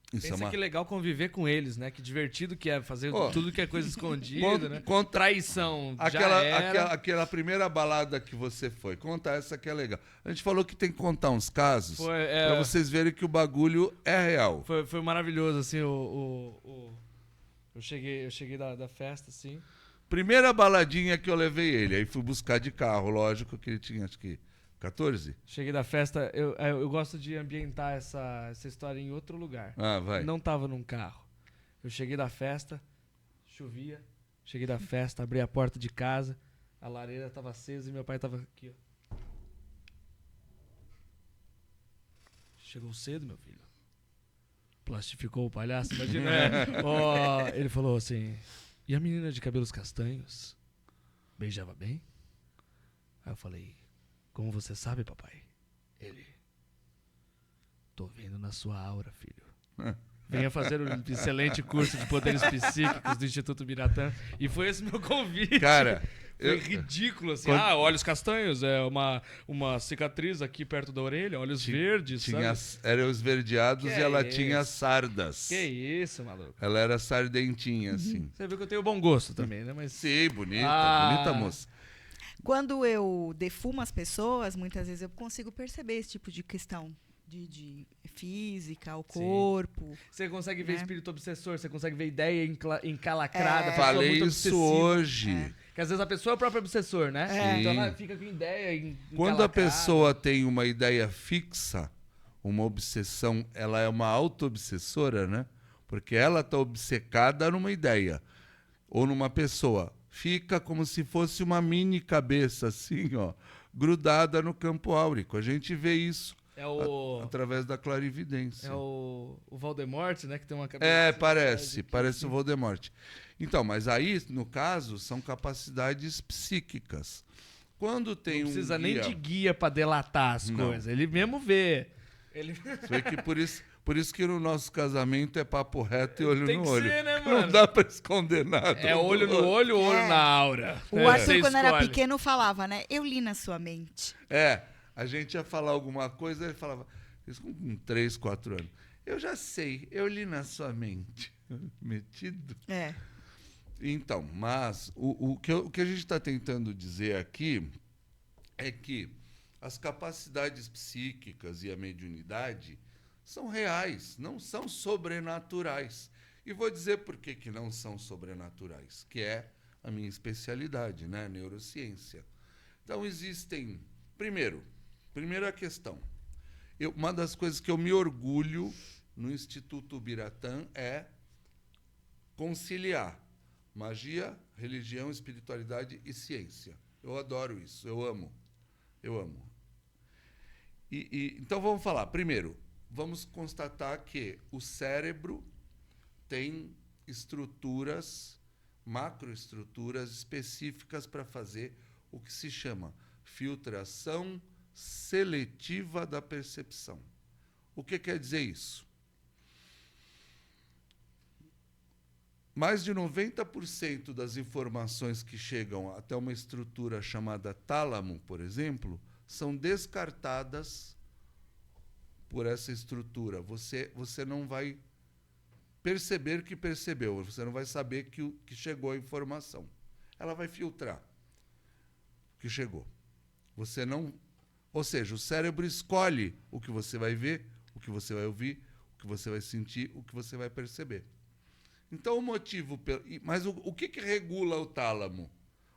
Pensa que legal conviver com eles, né? Que divertido que é fazer tudo que é coisa escondida, né? Traição, aquela primeira balada que você foi, conta essa que é legal. A gente falou que tem que contar uns casos para vocês verem que o bagulho é real. Foi maravilhoso, assim, Eu cheguei da festa, assim. Primeira baladinha que eu levei ele, aí fui buscar de carro, lógico que ele tinha, acho que 14? Cheguei da festa, eu gosto de ambientar essa história em outro lugar. Ah, vai. Não tava num carro. Eu cheguei da festa, chovia, cheguei da festa, abri a porta de casa, a lareira tava acesa e meu pai tava aqui, ó. Chegou cedo, meu filho. Plastificou o palhaço, imagina. Ele falou assim, e a menina de cabelos castanhos? Beijava bem? Aí eu falei, como você sabe, papai? Ele, tô vendo na sua aura, filho. Venha fazer um excelente curso de poderes psíquicos do Instituto Biratã. E foi esse meu convite. Cara, foi ridículo, assim. Olhos castanhos, uma cicatriz aqui perto da orelha, olhos verdes, eram esverdeados e ela tinha sardas. Que isso, maluco. Ela era sardentinha, assim. Você viu que eu tenho bom gosto também, né? Mas... Sim, bonita moça. Quando eu defumo as pessoas, muitas vezes eu consigo perceber esse tipo de questão de física, o corpo. Você consegue ver espírito obsessor, você consegue ver ideia encalacrada. Falei isso hoje. Que às vezes a pessoa é o próprio obsessor, né? Sim. Então ela fica com ideia encalacrada. Quando a pessoa tem uma ideia fixa, uma obsessão, ela é uma auto-obsessora, né? Porque ela está obcecada numa ideia ou numa pessoa. Fica como se fosse uma mini cabeça, assim, ó, grudada no campo áurico. A gente vê isso através da clarividência. É o Voldemort, né? Que tem uma cabeça. Parece o Voldemort. Então, mas aí, no caso, são capacidades psíquicas. Quando tem não precisa um guia, nem de guia para delatar as coisas. Ele mesmo vê. Você vê que por isso que no nosso casamento é papo reto e olho tem no olho. Ser, né, mano? Não dá pra esconder nada. É olho no olho, olho na aura. O Arthur, quando era pequeno, falava, né? Eu li na sua mente. A gente ia falar alguma coisa, ele falava, isso com 3, 4 anos. Eu já sei, eu li na sua mente. Metido. Então, mas o que a gente está tentando dizer aqui é que as capacidades psíquicas e a mediunidade são reais, não são sobrenaturais. E vou dizer por que não são sobrenaturais, que é a minha especialidade, né? Neurociência. Então, existem... Primeira questão. Uma das coisas que eu me orgulho no Instituto Biratã é conciliar magia, religião, espiritualidade e ciência. Eu adoro isso, eu amo. Então, vamos falar. Primeiro, vamos constatar que o cérebro tem estruturas, macroestruturas específicas para fazer o que se chama filtração seletiva da percepção. O que quer dizer isso? mais de 90% das informações que chegam até uma estrutura chamada tálamo, por exemplo, são descartadas por essa estrutura. Você não vai perceber que percebeu, você não vai saber que chegou a informação. Ela vai filtrar o que chegou. Você não... Ou seja, o cérebro escolhe o que você vai ver, o que você vai ouvir, o que você vai sentir, o que você vai perceber. Então, o motivo... Mas o que regula o tálamo?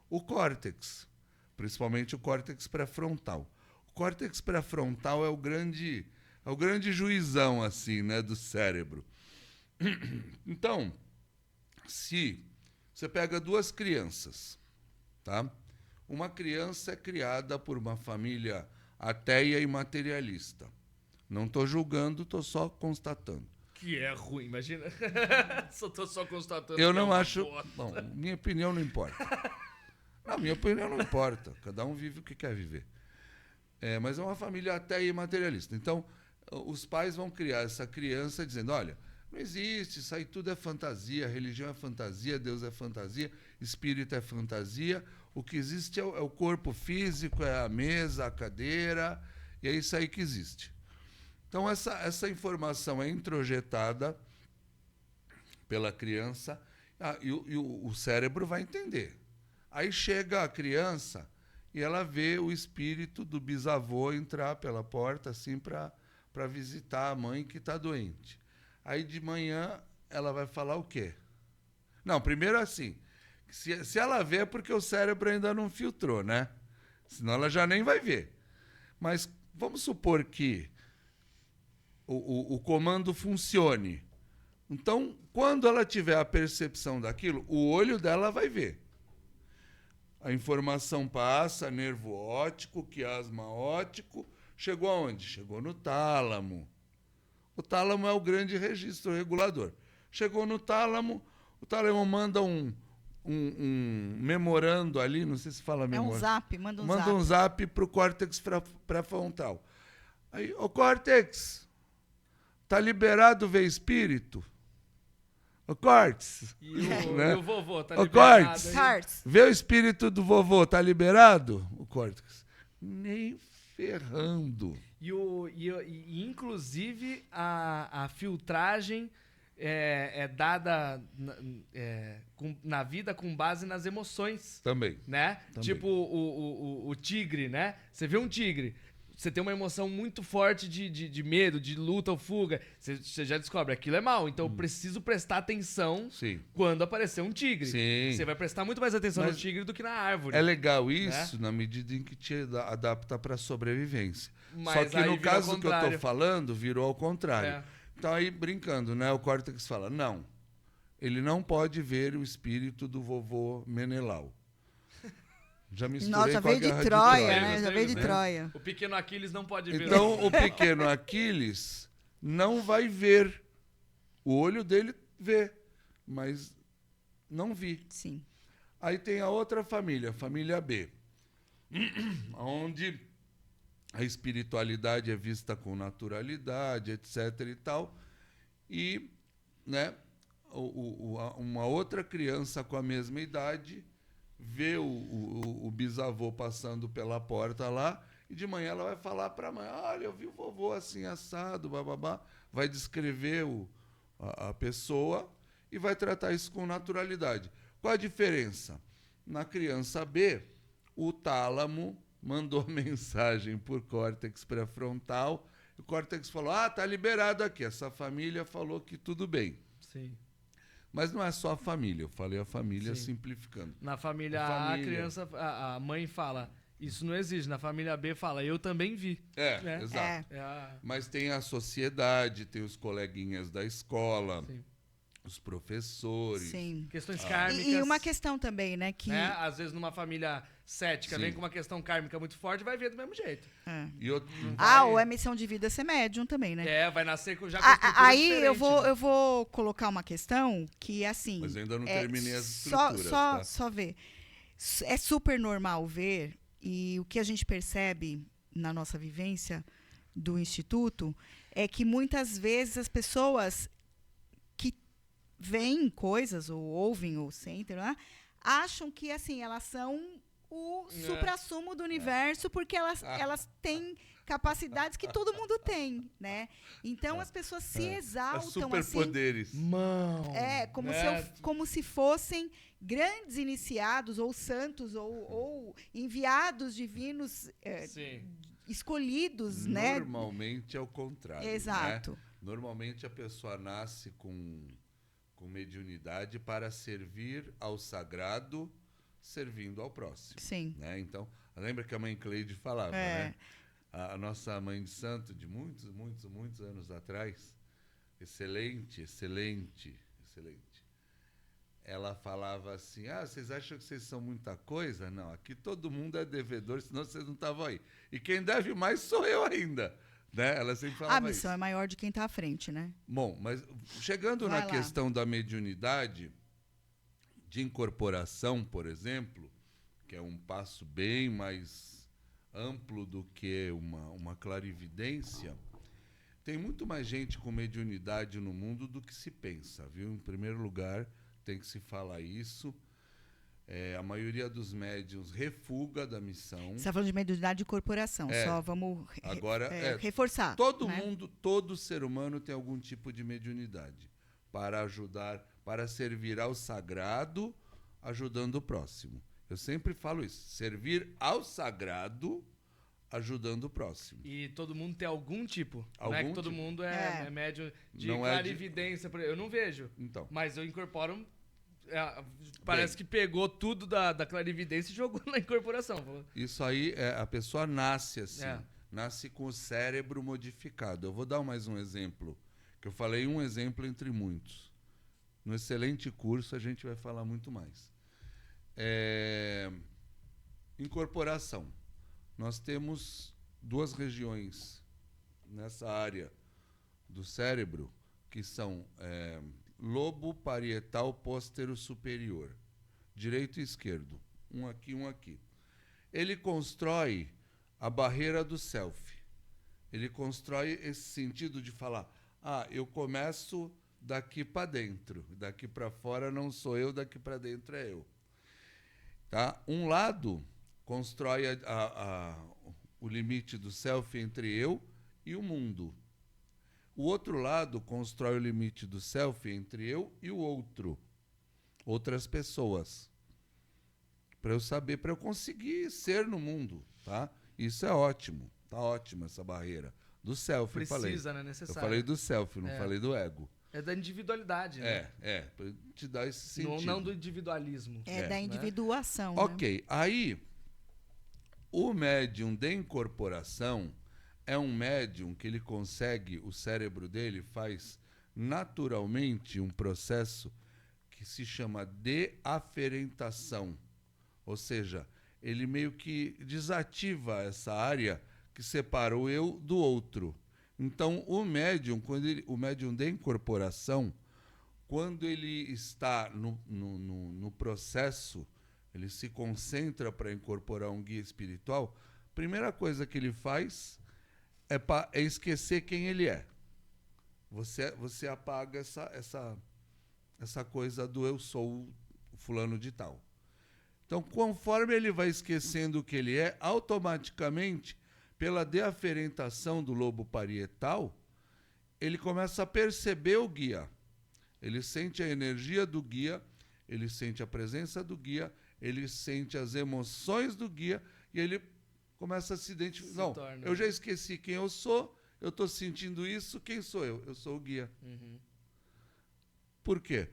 O córtex, principalmente o córtex pré-frontal. O córtex pré-frontal é o grande juizão assim, né, do cérebro. Então, se você pega duas crianças, tá? Uma criança é criada por uma família ateia e materialista. Não estou julgando, estou só constatando. Que é ruim, imagina. Tô só constatando. Eu não acho... Bom, minha opinião não importa. Não, minha opinião não importa. Cada um vive o que quer viver. Mas é uma família ateia e materialista. Então, os pais vão criar essa criança dizendo, olha, não existe, isso aí tudo é fantasia, religião é fantasia, Deus é fantasia, espírito é fantasia, o que existe é o corpo físico, é a mesa, a cadeira, e é isso aí que existe. Então, essa informação é introjetada pela criança e o cérebro vai entender. Aí chega a criança e ela vê o espírito do bisavô entrar pela porta assim para visitar a mãe que está doente. Aí de manhã ela vai falar o quê? Não, primeiro assim, se ela vê é porque o cérebro ainda não filtrou, né? Senão ela já nem vai ver. Mas vamos supor que o comando funcione. Então, quando ela tiver a percepção daquilo, o olho dela vai ver. A informação passa, nervo óptico, quiasma óptico, chegou aonde? Chegou no tálamo. O tálamo é o grande registro regulador. Chegou no tálamo, o tálamo manda um memorando ali, não sei se fala memorando. É um zap, manda um zap para o córtex pré-frontal. Aí, ô córtex, tá liberado ver espírito? Ô córtex. E o vovô, tá ô, liberado? Córtex, vê o espírito do vovô, tá liberado? O córtex. Nem ferrando. E inclusive, a filtragem é dada na vida com base nas emoções. Também. Né? Também. Tipo o tigre, né? Você vê um tigre, você tem uma emoção muito forte de medo, de luta ou fuga, você já descobre, aquilo é mal. Então eu preciso prestar atenção quando aparecer um tigre. Sim. Você vai prestar muito mais atenção no tigre do que na árvore. É legal isso, né? Na medida em que te adapta para a sobrevivência. Mas só que no caso que eu estou falando, virou ao contrário. Então aí, brincando, né? O córtex fala, não, ele não pode ver o espírito do vovô Menelau. Já misturei Nossa, com a veio de Guerra Troia, né? Já veio de Troia. O pequeno Aquiles não pode ver. Então, o pequeno Aquiles não vai ver. O olho dele vê, mas não vi. Sim. Aí tem a outra família, a família B, onde a espiritualidade é vista com naturalidade, etc. e tal. E, né, uma outra criança com a mesma idade vê o bisavô passando pela porta lá, e de manhã ela vai falar para a mãe, olha, eu vi o vovô assim, assado, bababá, vai descrever a pessoa e vai tratar isso com naturalidade. Qual a diferença? Na criança B, o tálamo mandou mensagem por córtex pré-frontal, o córtex falou, tá liberado aqui, essa família falou que tudo bem. Sim. Mas não é só a família, eu falei a família simplificando. Na família A, a criança, a mãe fala, isso não existe. Na família B fala, eu também vi. Né? Exato. Mas tem a sociedade, tem os coleguinhas da escola, os professores. Sim. Questões kármicas. E uma questão também, né? Que... Às vezes numa família cética vem com uma questão kármica muito forte, vai ver do mesmo jeito. Ou é missão de vida ser médium também, né? Vai nascer já com aí eu vou colocar uma questão que, assim... Mas eu ainda não terminei as estruturas. Só ver. É super normal ver, e o que a gente percebe na nossa vivência do Instituto é que muitas vezes as pessoas que veem coisas, ou ouvem, ou sentem, né? Acham que, assim, elas são o suprassumo do universo, porque elas têm capacidades que todo mundo tem, né? Então, as pessoas se exaltam, superpoderes. como se fossem grandes iniciados, ou santos, ou enviados divinos escolhidos, né? Normalmente é o contrário. Exato. Né? Normalmente a pessoa nasce com mediunidade para servir ao sagrado, servindo ao próximo. Sim. Né? Então, lembra que a mãe Cleide falava, né? A nossa mãe de santo, de muitos, muitos, muitos anos atrás, excelente. Ela falava assim, vocês acham que vocês são muita coisa? Não, aqui todo mundo é devedor, senão vocês não estavam aí. E quem deve mais sou eu ainda. Né? Ela sempre falava a missão é maior de quem está à frente, né? Bom, mas chegando na questão da mediunidade, de incorporação, por exemplo, que é um passo bem mais amplo do que uma clarividência, tem muito mais gente com mediunidade no mundo do que se pensa, viu? Em primeiro lugar, tem que se falar isso. A maioria dos médiuns refuga da missão. Você está falando de mediunidade de corporação, só vamos reforçar. Todo mundo, todo ser humano tem algum tipo de mediunidade para ajudar, para servir ao sagrado, ajudando o próximo. Eu sempre falo isso, servir ao sagrado, ajudando o próximo. E todo mundo tem algum tipo. Não é que todo mundo é médium de clarividência. Eu não vejo, mas eu incorporo... parece que pegou tudo da clarividência e jogou na incorporação. Isso aí, a pessoa nasce assim, nasce com o cérebro modificado. Eu vou dar mais um exemplo, que eu falei um exemplo entre muitos. No excelente curso a gente vai falar muito mais. Incorporação. Nós temos duas regiões nessa área do cérebro que são... lobo parietal póstero superior, direito e esquerdo, um aqui. Ele constrói a barreira do self. Ele constrói esse sentido de falar, eu começo daqui para dentro, daqui para fora não sou eu, daqui para dentro é eu. Tá? Um lado constrói o limite do self entre eu e o mundo. O outro lado constrói o limite do self entre eu e o outro. Outras pessoas. Para eu saber, para eu conseguir ser no mundo. Tá? Isso é ótimo. Tá ótima essa barreira. Do self, Precisa, eu falei. Né? Necessário. Eu falei do self, não falei do ego. É da individualidade, né? Para te dar esse sentido. Não do individualismo. Da individuação. Né? Ok, aí o médium de incorporação é um médium que ele consegue, o cérebro dele faz naturalmente um processo que se chama deaferentação. Ou seja, ele meio que desativa essa área que separa o eu do outro. Então, o médium de incorporação, quando ele está no processo, ele se concentra para incorporar um guia espiritual, a primeira coisa que ele faz é esquecer quem ele é. Você apaga essa coisa do eu sou fulano de tal. Então, conforme ele vai esquecendo o que ele é, automaticamente, pela deaferentação do lobo parietal, ele começa a perceber o guia. Ele sente a energia do guia, ele sente a presença do guia, ele sente as emoções do guia e ele começa a se identificar. Eu já esqueci quem eu sou, eu estou sentindo isso, quem sou eu? Eu sou o guia. Uhum. Por quê?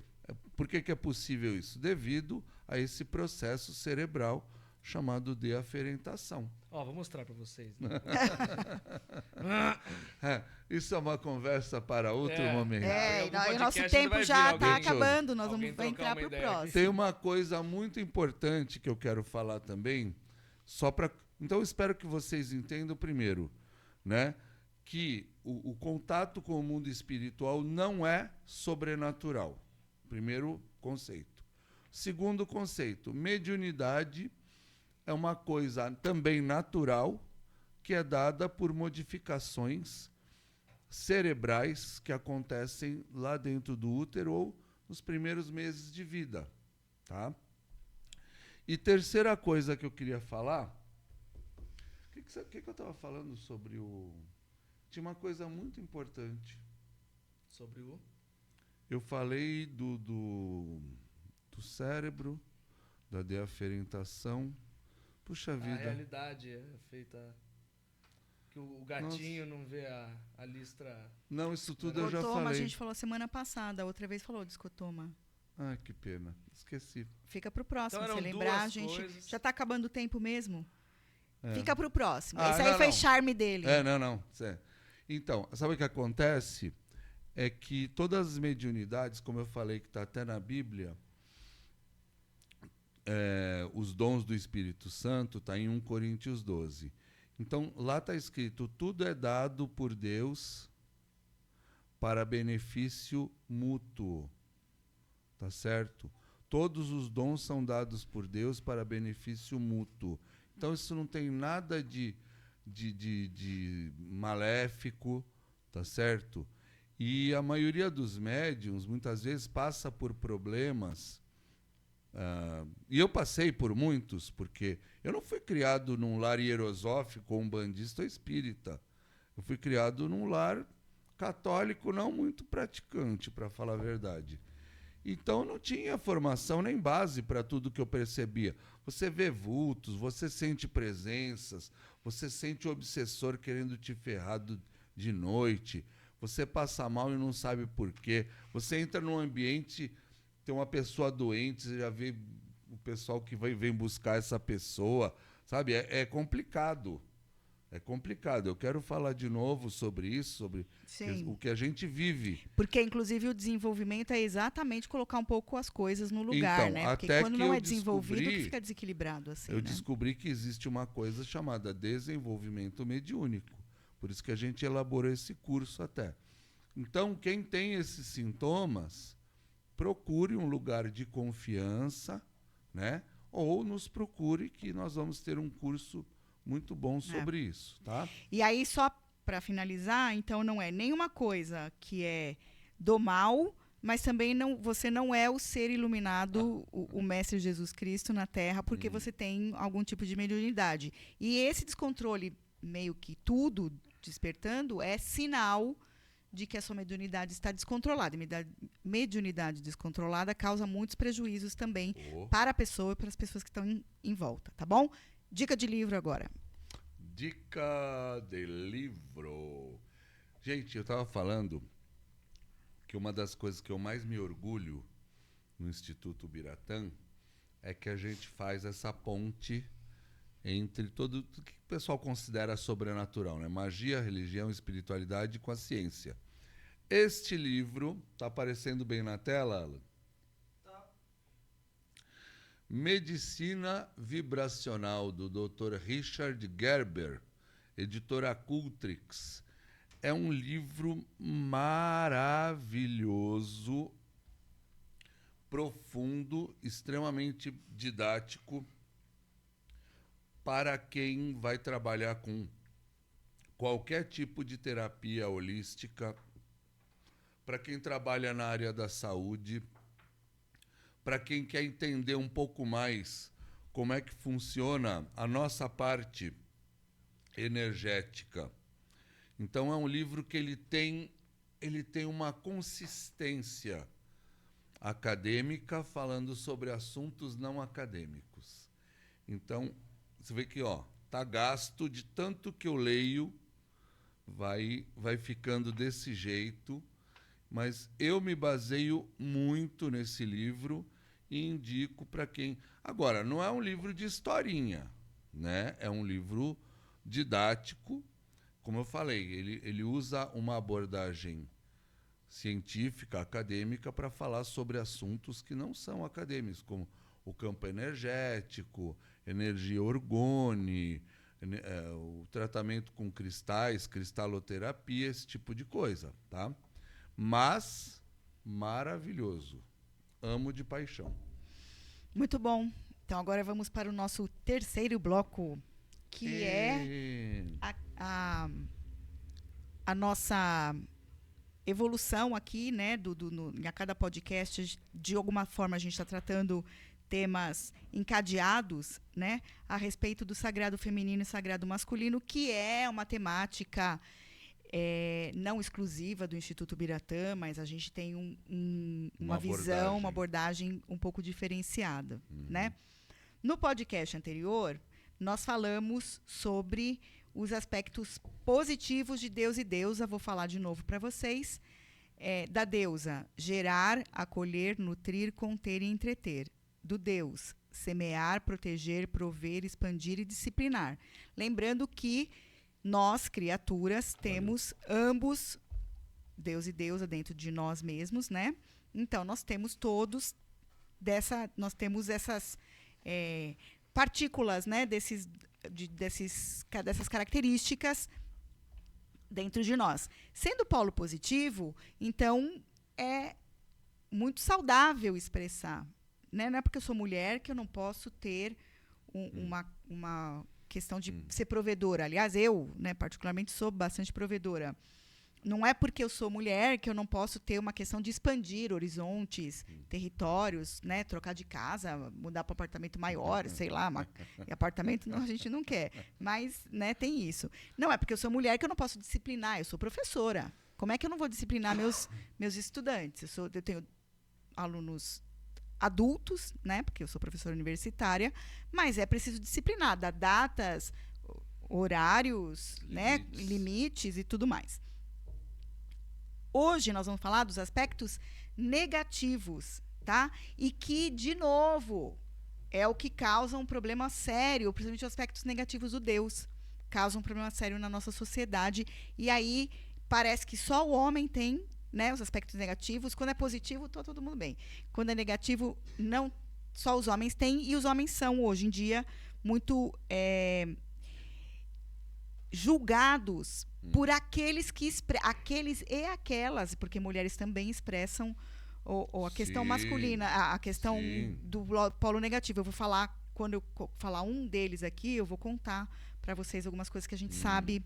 Por que é possível isso? Devido a esse processo cerebral chamado deaferentação. Vou mostrar para vocês. Né? Isso é uma conversa para outro momento. O nosso tempo já está acabando, nós vamos entrar para o próximo. Tem uma coisa muito importante que eu quero falar também, então eu espero que vocês entendam primeiro, né, que o contato com o mundo espiritual não é sobrenatural. Primeiro conceito. Segundo conceito, mediunidade é uma coisa também natural que é dada por modificações cerebrais que acontecem lá dentro do útero ou nos primeiros meses de vida, tá? E terceira coisa que eu queria falar, o que eu estava falando sobre o... Tinha uma coisa muito importante. Sobre o... Eu falei do cérebro, da deaferentação. Puxa A vida. realidade é feita... Que o gatinho não vê a listra... Não, isso tudo eu já Escotoma, falei. a gente falou semana passada, outra vez falou de escotoma. Ah, que pena. Esqueci. Fica pro próximo, Então, se eram lembrar, a duas gente... coisas. Já tá acabando o tempo mesmo? É. Fica pro próximo. Ah, Esse aí não, foi não. charme dele. Não. Então, sabe o que acontece? É que todas as mediunidades, como eu falei, que está até na Bíblia, os dons do Espírito Santo, está em 1 Coríntios 12. Então, lá está escrito, tudo é dado por Deus para benefício mútuo. Tá certo? Todos os dons são dados por Deus para benefício mútuo. Então, isso não tem nada de maléfico, tá certo? E a maioria dos médiuns, muitas vezes, passa por problemas. E eu passei por muitos, porque eu não fui criado num lar hierosófico ou umbandista ou espírita. Eu fui criado num lar católico não muito praticante, para falar a verdade. Então não tinha formação nem base para tudo que eu percebia. Você vê vultos, você sente presenças, você sente o obsessor querendo te ferrar de noite, você passa mal e não sabe por quê. Você entra num ambiente, tem uma pessoa doente, você já vê o pessoal que vem buscar essa pessoa, sabe? É complicado. É complicado. Eu quero falar de novo sobre isso, sobre o que a gente vive. Porque, inclusive, o desenvolvimento é exatamente colocar um pouco as coisas no lugar, então, né? Porque até quando que não eu é desenvolvido, descobri, que fica desequilibrado. Assim, eu né? descobri que existe uma coisa chamada desenvolvimento mediúnico. Por isso que a gente elaborou esse curso até. Então, quem tem esses sintomas, procure um lugar de confiança, né? Ou nos procure, que nós vamos ter um curso muito bom sobre isso, tá? E aí, só para finalizar, então não é nenhuma coisa que é do mal, mas também você não é o ser iluminado, o Mestre Jesus Cristo na Terra, porque você tem algum tipo de mediunidade. E esse descontrole, meio que tudo despertando, é sinal de que a sua mediunidade está descontrolada. Mediunidade descontrolada causa muitos prejuízos também para a pessoa e para as pessoas que estão em volta, tá bom? Dica de livro agora. Dica de livro. Gente, eu estava falando que uma das coisas que eu mais me orgulho no Instituto Biratã é que a gente faz essa ponte entre tudo o que o pessoal considera sobrenatural, né? Magia, religião, espiritualidade com a ciência. Este livro, está aparecendo bem na tela, Alan? Medicina Vibracional, do Dr. Richard Gerber, editora Cultrix. É um livro maravilhoso, profundo, extremamente didático, para quem vai trabalhar com qualquer tipo de terapia holística, para quem trabalha na área da saúde, para quem quer entender um pouco mais como é que funciona a nossa parte energética. Então, é um livro que ele tem uma consistência acadêmica falando sobre assuntos não acadêmicos. Então, você vê que tá gasto de tanto que eu leio, vai ficando desse jeito, mas eu me baseio muito nesse livro e indico para quem... Agora, não é um livro de historinha, né? É um livro didático. Como eu falei, ele usa uma abordagem científica, acadêmica, para falar sobre assuntos que não são acadêmicos, como o campo energético, energia orgone, o tratamento com cristais, cristaloterapia, esse tipo de coisa, tá? Mas maravilhoso. Amo de paixão. Muito bom. Então agora vamos para o nosso terceiro bloco, que é a nossa evolução aqui, né, a cada podcast, de alguma forma a gente está tratando temas encadeados, né, a respeito do sagrado feminino e sagrado masculino, que é uma temática não exclusiva do Instituto Biratã, mas a gente tem uma visão, uma abordagem um pouco diferenciada, né? No podcast anterior, nós falamos sobre os aspectos positivos de Deus e deusa. Vou falar de novo para vocês. Da deusa, gerar, acolher, nutrir, conter e entreter. Do Deus, semear, proteger, prover, expandir e disciplinar. Lembrando que nós, criaturas, temos ambos, Deus e deusa, dentro de nós mesmos, né? Então, nós temos essas partículas, né, dessas características dentro de nós. Sendo polo positivo, então é muito saudável expressar, né? Não é porque eu sou mulher que eu não posso ter uma questão de ser provedora. Aliás, eu, né, particularmente, sou bastante provedora. Não é porque eu sou mulher que eu não posso ter uma questão de expandir horizontes, territórios, né, trocar de casa, mudar para um apartamento maior, sei lá, e apartamento não, a gente não quer. Mas, né, tem isso. Não é porque eu sou mulher que eu não posso disciplinar, eu sou professora. Como é que eu não vou disciplinar meus estudantes? Eu tenho alunos adultos, né, porque eu sou professora universitária, mas é preciso disciplinar, dar datas, horários, né, limites e tudo mais. Hoje nós vamos falar dos aspectos negativos, tá? E que, de novo, é o que causa um problema sério, principalmente os aspectos negativos do Deus. Causa um problema sério na nossa sociedade. E aí parece que só o homem tem, né, os aspectos negativos. Quando é positivo, está todo mundo bem. Quando é negativo, não só os homens têm. E os homens são, hoje em dia, muito julgados por aqueles aqueles e aquelas, porque mulheres também expressam a questão masculina, a questão do polo negativo. Eu vou falar, quando eu falar um deles aqui, eu vou contar para vocês algumas coisas que a gente sabe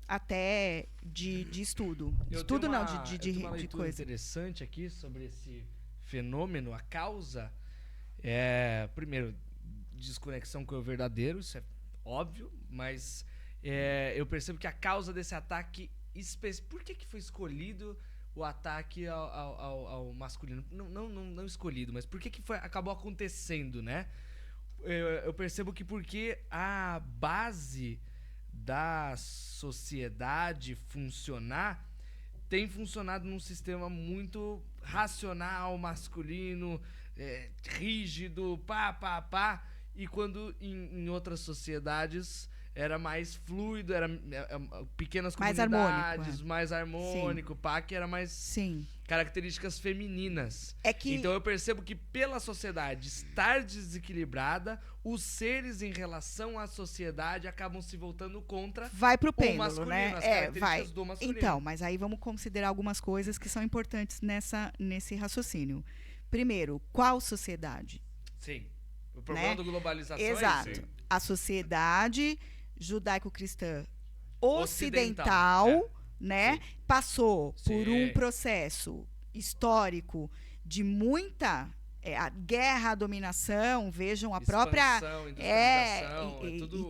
até de estudo. Estudo não, de coisa interessante aqui sobre esse fenômeno, a causa. Primeiro, desconexão com o verdadeiro, isso é óbvio, mas eu percebo que a causa desse ataque... Por que foi escolhido o ataque ao masculino? Não escolhido, mas por que acabou acontecendo, né? Eu percebo que porque a base da sociedade funcionar tem funcionado num sistema muito racional, masculino, rígido, e quando em outras sociedades era mais fluido, era pequenas comunidades, mais harmônico, que era mais características femininas. Então eu percebo que pela sociedade estar desequilibrada, os seres em relação à sociedade acabam se voltando contra pro pêndulo, o masculino, né? as características do masculino. Então, mas aí vamos considerar algumas coisas que são importantes nesse raciocínio. Primeiro, qual sociedade? Sim. O problema da globalização Exato. é isso. A sociedade judaico-cristã ocidental, né, passou por um processo histórico de muita a guerra, a dominação, vejam a própria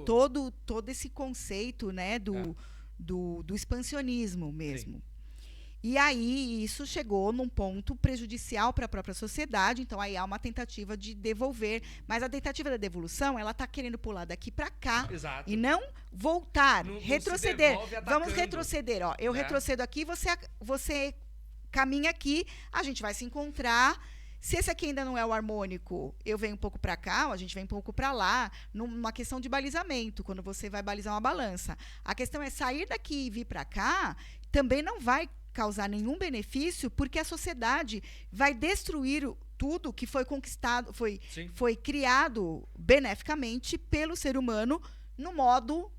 todo esse conceito, né, do expansionismo mesmo. E aí isso chegou num ponto prejudicial para a própria sociedade, então aí há uma tentativa de devolver, mas a tentativa da devolução, ela está querendo pular daqui para cá. Exato. E não voltar, retroceder. Vamos retroceder, eu retrocedo aqui, você caminha aqui, a gente vai se encontrar. Se esse aqui ainda não é o harmônico, eu venho um pouco para cá, a gente vem um pouco para lá, numa questão de balizamento, quando você vai balizar uma balança. A questão é sair daqui e vir para cá, também não vai causar nenhum benefício, porque a sociedade vai destruir tudo que foi conquistado, foi criado beneficamente pelo ser humano no modo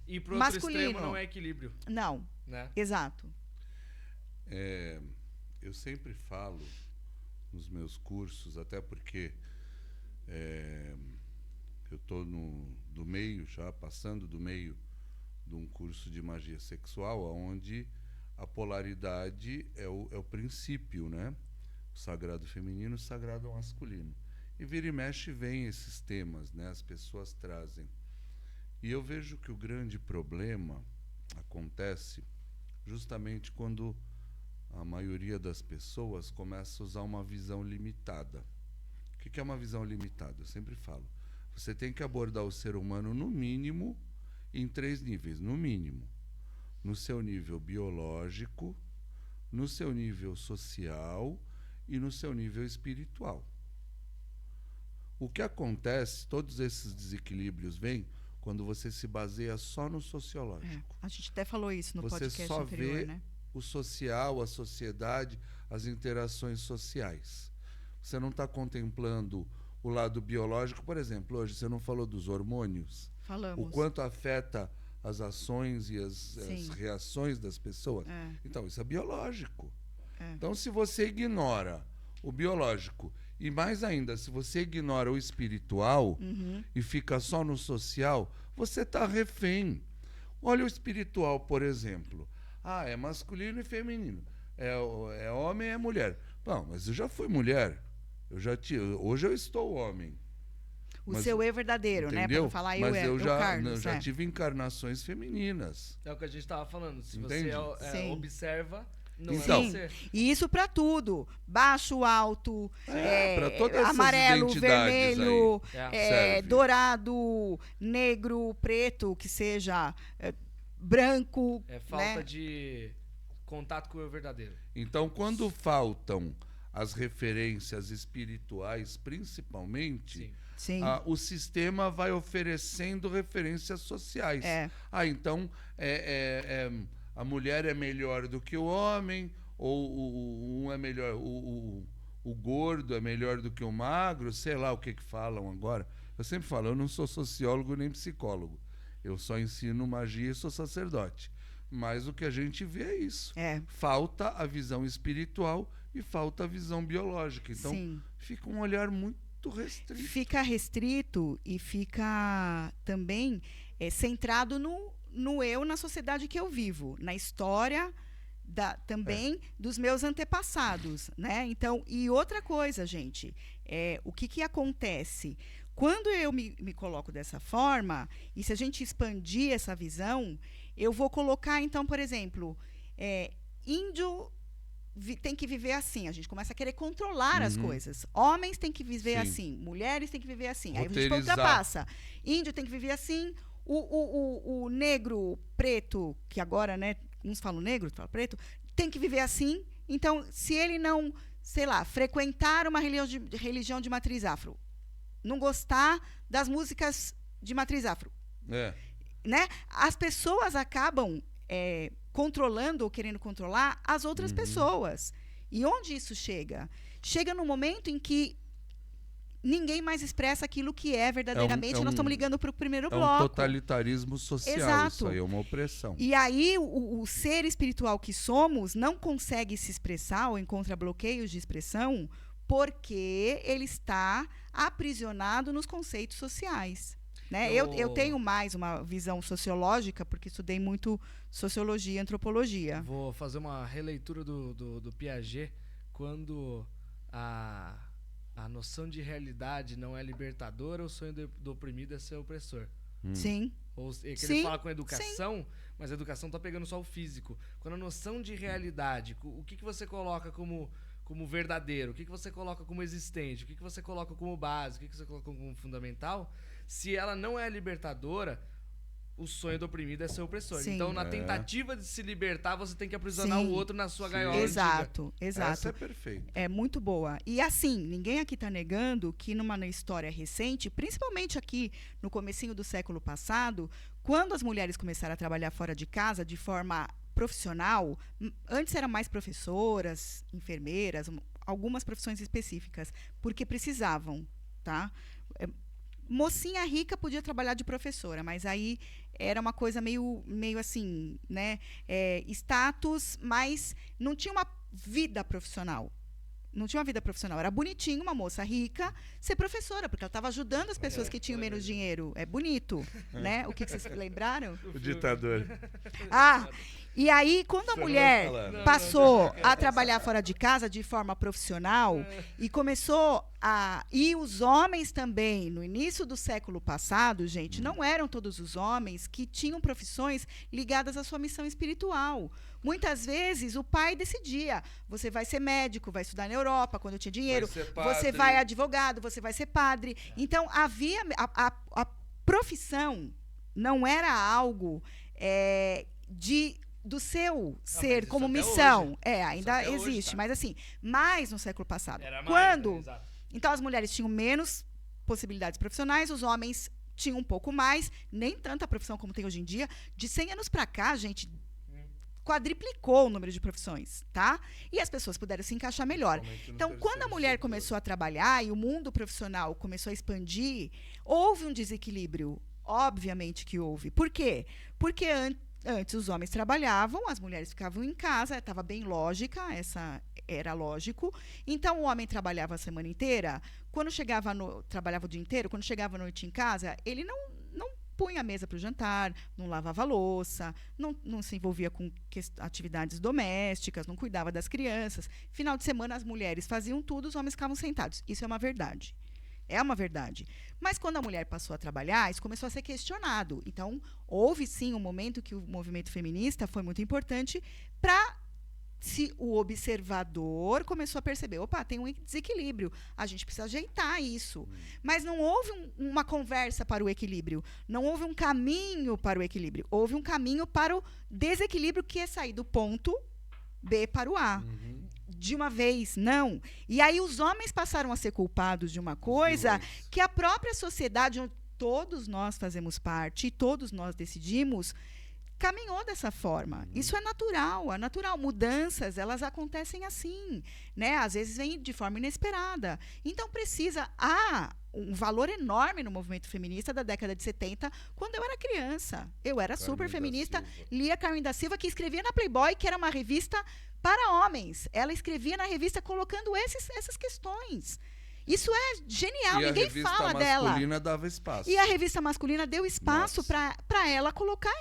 e pro masculino. Outro extremo não é equilíbrio. Não, né? Exato. Eu sempre falo nos meus cursos, até porque eu estou do meio, já passando do meio de um curso de magia sexual, onde a polaridade é o princípio, né? O sagrado feminino, o sagrado masculino. E vira e mexe vem esses temas, né? As pessoas trazem. E eu vejo que o grande problema acontece justamente quando a maioria das pessoas começa a usar uma visão limitada. O que é uma visão limitada? Eu sempre falo. Você tem que abordar o ser humano, no mínimo, em 3 níveis. No mínimo. No seu nível biológico, no seu nível social e no seu nível espiritual. O que acontece, todos esses desequilíbrios vêm quando você se baseia só no sociológico. A gente até falou isso no você podcast só anterior, vê né? o social, a sociedade, as interações sociais. Você não está contemplando o lado biológico. Por exemplo, hoje você não falou dos hormônios? Falamos. O quanto afeta as ações e as reações das pessoas? Então, isso é biológico. Então, se você ignora o biológico e, mais ainda, se você ignora o espiritual e fica só no social, você está refém. Olha o espiritual, por exemplo. É masculino e feminino. É homem e é mulher. Bom, mas eu já fui mulher. Hoje eu estou homem. O seu eu verdadeiro, entendeu? né? Para não falar mas eu Carlos, já tive encarnações femininas. É o que a gente estava falando. Se Entende? você observa, não Então, é você. E isso para tudo. Baixo, alto, pra todas essas amarelo, identidades vermelho, serve. dourado, negro, preto, que seja branco. É falta né? de contato com o eu verdadeiro. Então, quando faltam as referências espirituais, principalmente, Sim. O sistema vai oferecendo referências sociais. Então, a mulher é melhor do que o homem, ou um é melhor, o gordo é melhor do que o magro, sei lá o que falam agora. Eu sempre falo, eu não sou sociólogo nem psicólogo. Eu só ensino magia e sou sacerdote. Mas o que a gente vê é isso. Falta a visão espiritual e falta a visão biológica. Então, fica um olhar muito restrito. Fica restrito e fica também centrado no eu, na sociedade que eu vivo, na história também dos meus antepassados, né? Então, e outra coisa, gente, o que acontece? Quando eu me coloco dessa forma, e se a gente expandir essa visão, eu vou colocar, então, por exemplo, índio tem que viver assim. A gente começa a querer controlar as coisas. Homens têm que viver assim. Mulheres têm que viver assim. Aí a gente ultrapassa. Índio tem que viver assim. O negro, preto, que agora, né, uns falam negro, falam preto, tem que viver assim. Então, se ele não, sei lá, frequentar uma religião de matriz afro, não gostar das músicas de matriz afro, né? As pessoas acabam controlando ou querendo controlar as outras pessoas. E onde isso chega? Chega no momento em que ninguém mais expressa aquilo que é verdadeiramente. Nós estamos ligando para o primeiro bloco. É um totalitarismo social. Exato. Isso aí é uma opressão. E aí o ser espiritual que somos não consegue se expressar ou encontra bloqueios de expressão porque ele está aprisionado nos conceitos sociais. Né? Eu tenho mais uma visão sociológica, porque estudei muito sociologia e antropologia. Vou fazer uma releitura do Piaget, quando a noção de realidade não é libertadora, o sonho do oprimido é ser opressor. Sim. Ele fala com educação, mas a educação está pegando só o físico. Quando a noção de realidade, o que você coloca como verdadeiro, o que você coloca como existente, o que você coloca como básico, o que você coloca como fundamental, se ela não é libertadora, o sonho do oprimido é ser opressor. Sim. Então, na tentativa de se libertar, você tem que aprisionar o outro na sua gaiola. Exato. Essa é perfeita. É muito boa. E assim, ninguém aqui está negando que numa história recente, principalmente aqui no comecinho do século passado, quando as mulheres começaram a trabalhar fora de casa de forma profissional, antes eram mais professoras, enfermeiras, algumas profissões específicas, porque precisavam, tá? Mocinha rica podia trabalhar de professora, mas aí era uma coisa meio assim, né? Status, mas não tinha uma vida profissional. Não tinha uma vida profissional. Era bonitinho uma moça rica ser professora, porque ela estava ajudando as pessoas que tinham menos dinheiro. É bonito, né? O que vocês lembraram? O ditador. E aí, quando a Você não mulher vai falar. passou a trabalhar fora de casa de forma profissional e começou a... E os homens também, no início do século passado, gente, não eram todos os homens que tinham profissões ligadas à sua missão espiritual. Muitas vezes, o pai decidia. Você vai ser médico, vai estudar na Europa, quando eu tinha dinheiro. Vai ser padre. Você vai advogado, você vai ser padre. Então, havia... A profissão não era algo do seu ser isso como até missão. hoje. Ainda Isso até hoje, existe, tá? mas assim, mais no século passado. Era mais, Quando? né? Exato. Então as mulheres tinham menos possibilidades profissionais, os homens tinham um pouco mais, nem tanta profissão como tem hoje em dia. De 100 anos para cá, gente, quadriplicou o número de profissões, tá? E as pessoas puderam se encaixar melhor. Principalmente no Então, quando a terceiro mulher setor. começou a trabalhar e o mundo profissional começou a expandir, houve um desequilíbrio. Obviamente que houve. Por quê? Porque antes os homens trabalhavam, as mulheres ficavam em casa, estava bem lógica, era lógico. Então, o homem trabalhava a semana inteira, trabalhava o dia inteiro, quando chegava à noite em casa, ele não punha a mesa para o jantar, não lavava a louça, não se envolvia com atividades domésticas, não cuidava das crianças. Final de semana, as mulheres faziam tudo, os homens ficavam sentados. Isso é uma verdade. É uma verdade. Mas quando a mulher passou a trabalhar, isso começou a ser questionado. Então, houve sim um momento que o movimento feminista foi muito importante para o observador começou a perceber, opa, tem um desequilíbrio, a gente precisa ajeitar isso. Mas não houve uma conversa para o equilíbrio, não houve um caminho para o equilíbrio, houve um caminho para o desequilíbrio, que é sair do ponto B para o A. De uma vez, não. E aí os homens passaram a ser culpados de uma coisa que a própria sociedade, onde todos nós fazemos parte e todos nós decidimos, caminhou dessa forma. Isso é natural. Mudanças, elas acontecem assim, né? Às vezes vem de forma inesperada. Então há um valor enorme no movimento feminista da década de 70, quando eu era criança. Eu era super feminista, lia Carmen da Silva, que escrevia na Playboy, que era uma revista para homens. Ela escrevia na revista colocando essas questões. Isso é genial, ninguém fala dela. E a revista masculina dava espaço. E a revista masculina deu espaço para ela colocar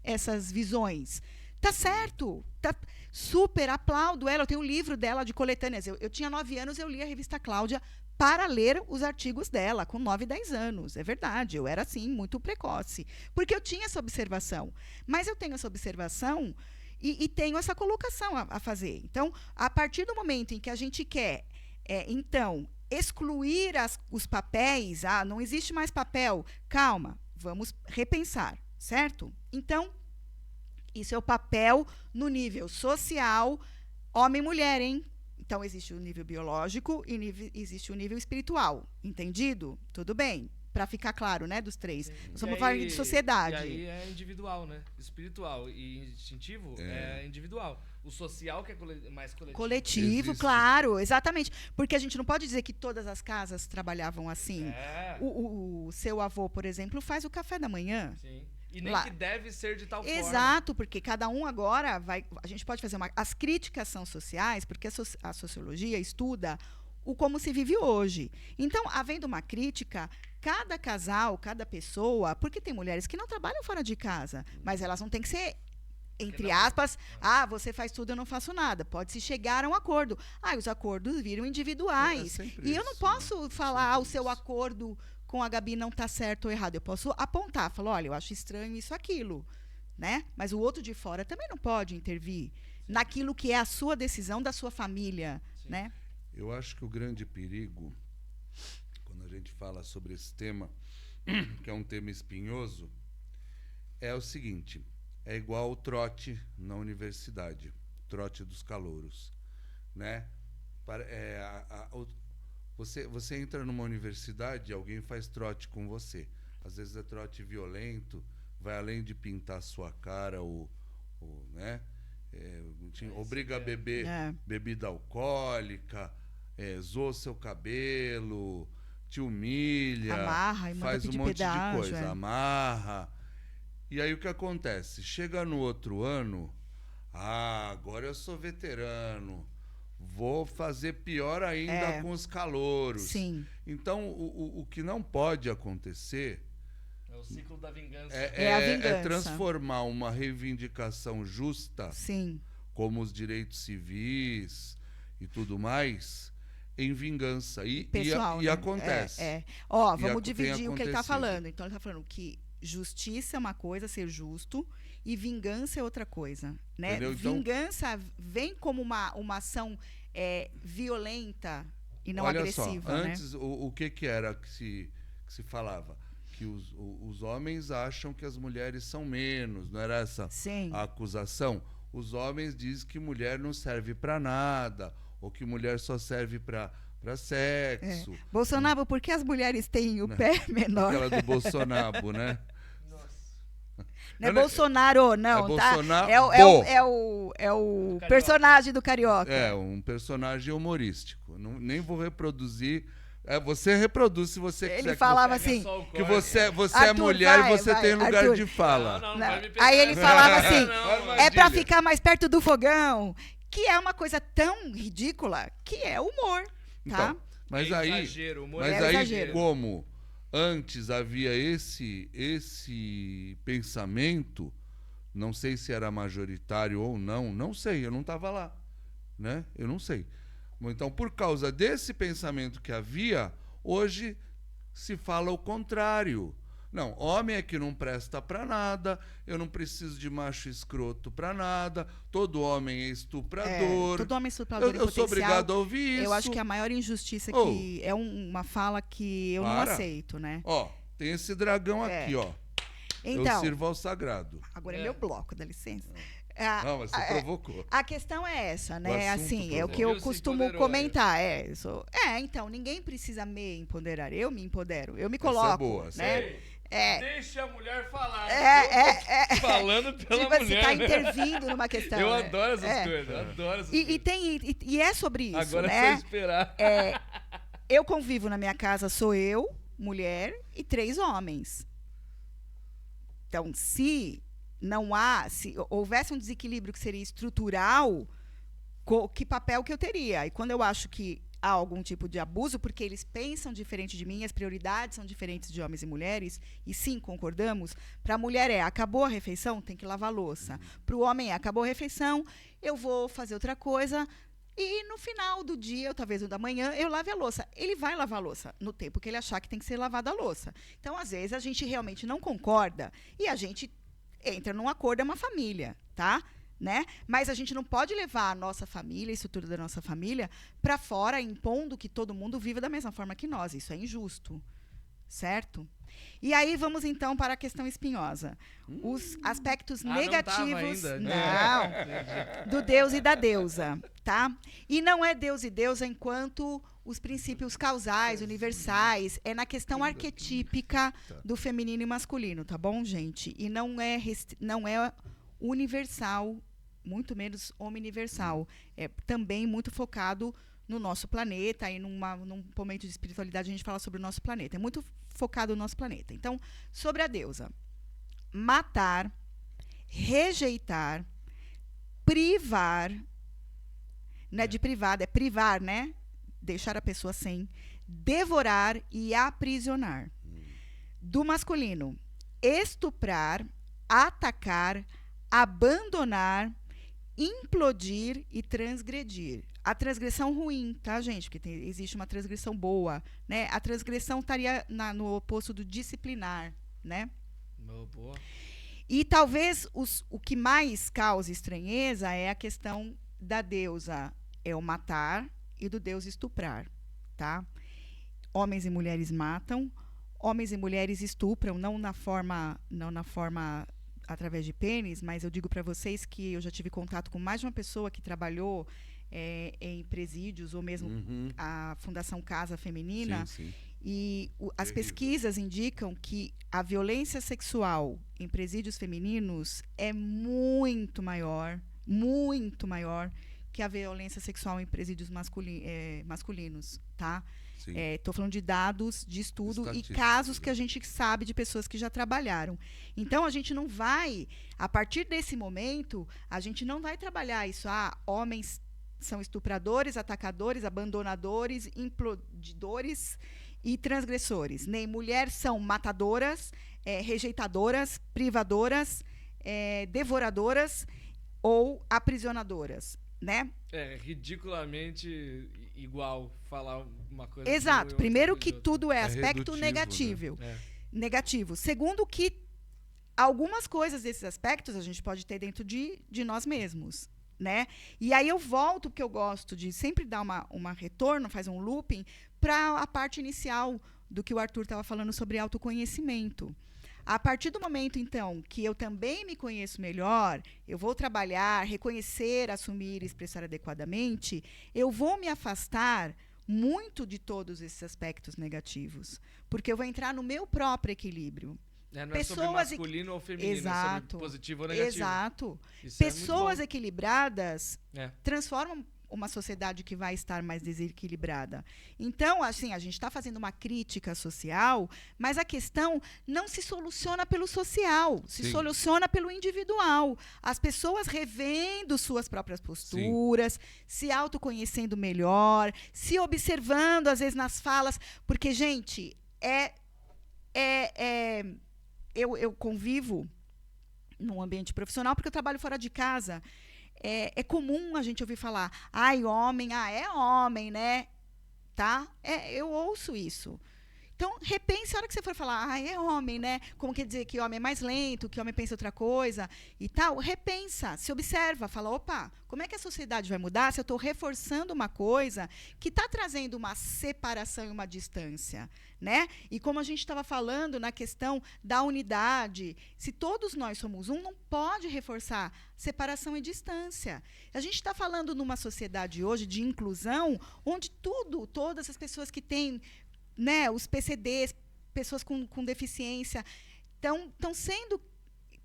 essas visões. Tá certo. Tá super, aplaudo ela. Eu tenho um livro dela de coletâneas. Eu tinha 9 anos, eu li a revista Cláudia para ler os artigos dela, com 9, 10 anos. É verdade, eu era, assim, muito precoce. Porque eu tinha essa observação. Mas eu tenho essa observação e tenho essa colocação a fazer. Então, a partir do momento em que a gente quer, então, excluir os papéis, não existe mais papel, calma, vamos repensar, certo? Então, isso é o papel no nível social, homem e mulher, hein? Então, existe o nível biológico e existe o nível espiritual, entendido? Tudo bem. Para ficar claro, né, dos três. Nós estamos falando de sociedade. E aí é individual, né? Espiritual e instintivo é individual. O social que é mais coletivo. Coletivo, Existe. claro, exatamente. Porque a gente não pode dizer que todas as casas trabalhavam assim. O seu avô, por exemplo, faz o café da manhã. Sim. E nem que deve ser de tal forma. Exato, porque cada um agora vai... A gente pode fazer as críticas são sociais, porque a sociologia estuda o como se vive hoje. Então, havendo uma crítica, cada casal, cada pessoa... Porque tem mulheres que não trabalham fora de casa, mas elas não têm que ser, entre aspas, você faz tudo, eu não faço nada. Pode-se chegar a um acordo. Os acordos viram individuais. E eu não posso falar, o seu acordo com a Gabi não está certo ou errado. Eu posso apontar, falar, olha, eu acho estranho isso, aquilo. Né? Mas o outro de fora também não pode intervir naquilo que é a sua decisão da sua família. Né? Eu acho que o grande perigo, quando a gente fala sobre esse tema, que é um tema espinhoso, é o seguinte: é igual o trote na universidade, trote dos calouros, né? Você entra numa universidade, alguém faz trote com você. Às vezes é trote violento, vai além de pintar a sua cara, né? Obriga a beber bebida alcoólica, zoa seu cabelo, te humilha, amarra, faz um monte de coisa, amarra. E aí o que acontece? Chega no outro ano, agora eu sou veterano, vou fazer pior ainda com os calouros. Sim. Então, o que não pode acontecer o ciclo da vingança. É a vingança. É transformar uma reivindicação justa, Sim. como os direitos civis e tudo mais, em vingança. Pessoal, e né? acontece. Ó, E vamos tem dividir o que ele está acontecido. falando. Então, ele está falando que justiça é uma coisa, ser justo, e vingança é outra coisa. Né? Entendeu? Então- Vingança vem como uma ação violenta e não Olha agressiva. só, né? antes o que era que se falava? Que os homens acham que as mulheres são menos, não era essa Sim. a acusação? Os homens dizem que mulher não serve para nada, ou que mulher só serve para sexo. Bolsonaro, por que as mulheres têm o pé menor? Aquela do Bolsonaro, né? Não é Bolsonaro, não, é tá? Bolsonaro. É o personagem do Carioca. É, um personagem humorístico. Nem vou reproduzir. Você reproduz se você quiser. Ele falava Pega assim, só o Que corte. você é Arthur, mulher vai, e você vai, tem lugar Arthur. de fala. Não Não. vai me pegar. Aí ele falava assim, Não, é pra Armadilha. ficar mais perto do fogão, que é uma coisa tão ridícula que é humor, tá? Então, mas É aí, exagero, humor mas é aí exagero. como antes havia esse pensamento, não sei se era majoritário ou não, não sei, eu não estava lá, né? Eu não sei. Então, por causa desse pensamento que havia, hoje se fala o contrário. Não, homem é que não presta pra nada, eu não preciso de macho escroto pra nada, todo homem é estuprador. Todo homem estuprador em Eu sou potencial. obrigado a ouvir isso. Eu acho que a maior injustiça Oh. que é uma fala que eu não Para. aceito, né? Ó, tem esse dragão aqui, ó. Eu Então, sirvo ao sagrado. agora é É. meu bloco, dá licença. Não, mas você provocou. A questão é essa, O né? assunto Assim, é o que provocou. eu Viu, se costumo empoderou, comentar. Então, ninguém precisa me empoderar. Eu me empodero. Eu me Essa é coloco. boa, essa né? é Deixa a mulher falar. É. Falando pela Tipo, você mulher. tá né? intervindo numa questão. Eu né? adoro essas É. coisas. Eu adoro essas E, coisas. e é sobre isso, Agora é né? só esperar. Eu convivo na minha casa, sou eu, mulher, e 3 homens. Então, se houvesse um desequilíbrio que seria estrutural, que papel que eu teria? E quando eu acho que há algum tipo de abuso, porque eles pensam diferente de mim, as prioridades são diferentes de homens e mulheres, e sim, concordamos, para a mulher acabou a refeição, tem que lavar a louça. Para o homem acabou a refeição, eu vou fazer outra coisa, e no final do dia, ou talvez no da manhã, eu lave a louça. Ele vai lavar a louça no tempo que ele achar que tem que ser lavada a louça. Então, às vezes, a gente realmente não concorda e a gente entra num acordo, é uma família, tá? Né? Mas a gente não pode levar a nossa família, a estrutura da nossa família, para fora, impondo que todo mundo viva da mesma forma que nós. Isso é injusto, certo? E aí vamos então para a questão espinhosa. Os aspectos negativos, Não tava ainda. não, do Deus e da deusa, tá? E não é Deus e deusa enquanto os princípios causais, universais, é na questão arquetípica do feminino e masculino, tá bom, gente? E não é universal, muito menos omniversal. É também muito focado no nosso planeta, e num momento de espiritualidade a gente fala sobre o nosso planeta. É muito focado no nosso planeta. Então, sobre a deusa. Matar, rejeitar, privar, não é de privado, é privar, né? Deixar a pessoa sem, devorar e aprisionar. Do masculino, estuprar, atacar, abandonar, implodir e transgredir. A transgressão ruim, tá, gente? Porque existe uma transgressão boa, né? A transgressão estaria no oposto do disciplinar, né? Boa. E talvez o que mais causa estranheza é a questão da deusa, é o matar, e do deus estuprar, tá? Homens e mulheres matam, homens e mulheres estupram, não na forma através de pênis, mas eu digo para vocês que eu já tive contato com mais de uma pessoa que trabalhou em presídios, ou mesmo a Fundação Casa Feminina, Sim. e as pesquisas indicam que a violência sexual em presídios femininos é muito maior que a violência sexual em presídios masculinos, tá? Estou falando de dados de estudo e casos que a gente sabe de pessoas que já trabalharam. Então, a gente não vai, a partir desse momento, a gente não vai trabalhar isso. Homens são estupradores, atacadores, abandonadores, implodidores e transgressores. Nem mulheres são matadoras, rejeitadoras, privadoras, devoradoras ou aprisionadoras, né? É ridiculamente igual falar uma coisa. Exato. Primeiro que tudo é aspecto redutivo, negativo. né? Negativo. Segundo que algumas coisas desses aspectos a gente pode ter dentro de nós mesmos, né? E aí eu volto, porque eu gosto de sempre dar uma retorno, faz um looping, para a parte inicial do que o Arthur estava falando sobre autoconhecimento. A partir do momento, então, que eu também me conheço melhor, eu vou trabalhar, reconhecer, assumir e expressar adequadamente, eu vou me afastar muito de todos esses aspectos negativos, porque eu vou entrar no meu próprio equilíbrio. Não é sobre masculino ou feminino, exato, é sobre positivo ou negativo. Exato. Isso Pessoas é equilibradas transformam uma sociedade que vai estar mais desequilibrada. Então, assim, a gente está fazendo uma crítica social, mas a questão não se soluciona pelo social, se soluciona pelo individual. As pessoas revendo suas próprias posturas, se autoconhecendo melhor, se observando, às vezes, nas falas. Porque, gente, eu convivo num ambiente profissional porque eu trabalho fora de casa. É comum a gente ouvir falar, homem, é homem, né? Tá? Eu ouço isso. Então, repense a hora que você for falar, é homem, né? Como quer dizer que homem é mais lento, que homem pensa outra coisa e tal. Repensa, se observa, fala, opa, como é que a sociedade vai mudar se eu estou reforçando uma coisa que está trazendo uma separação e uma distância, né? E como a gente estava falando na questão da unidade, se todos nós somos um, não pode reforçar separação e distância. A gente está falando numa sociedade hoje de inclusão, onde todas as pessoas que têm, né, os PCDs, pessoas com deficiência,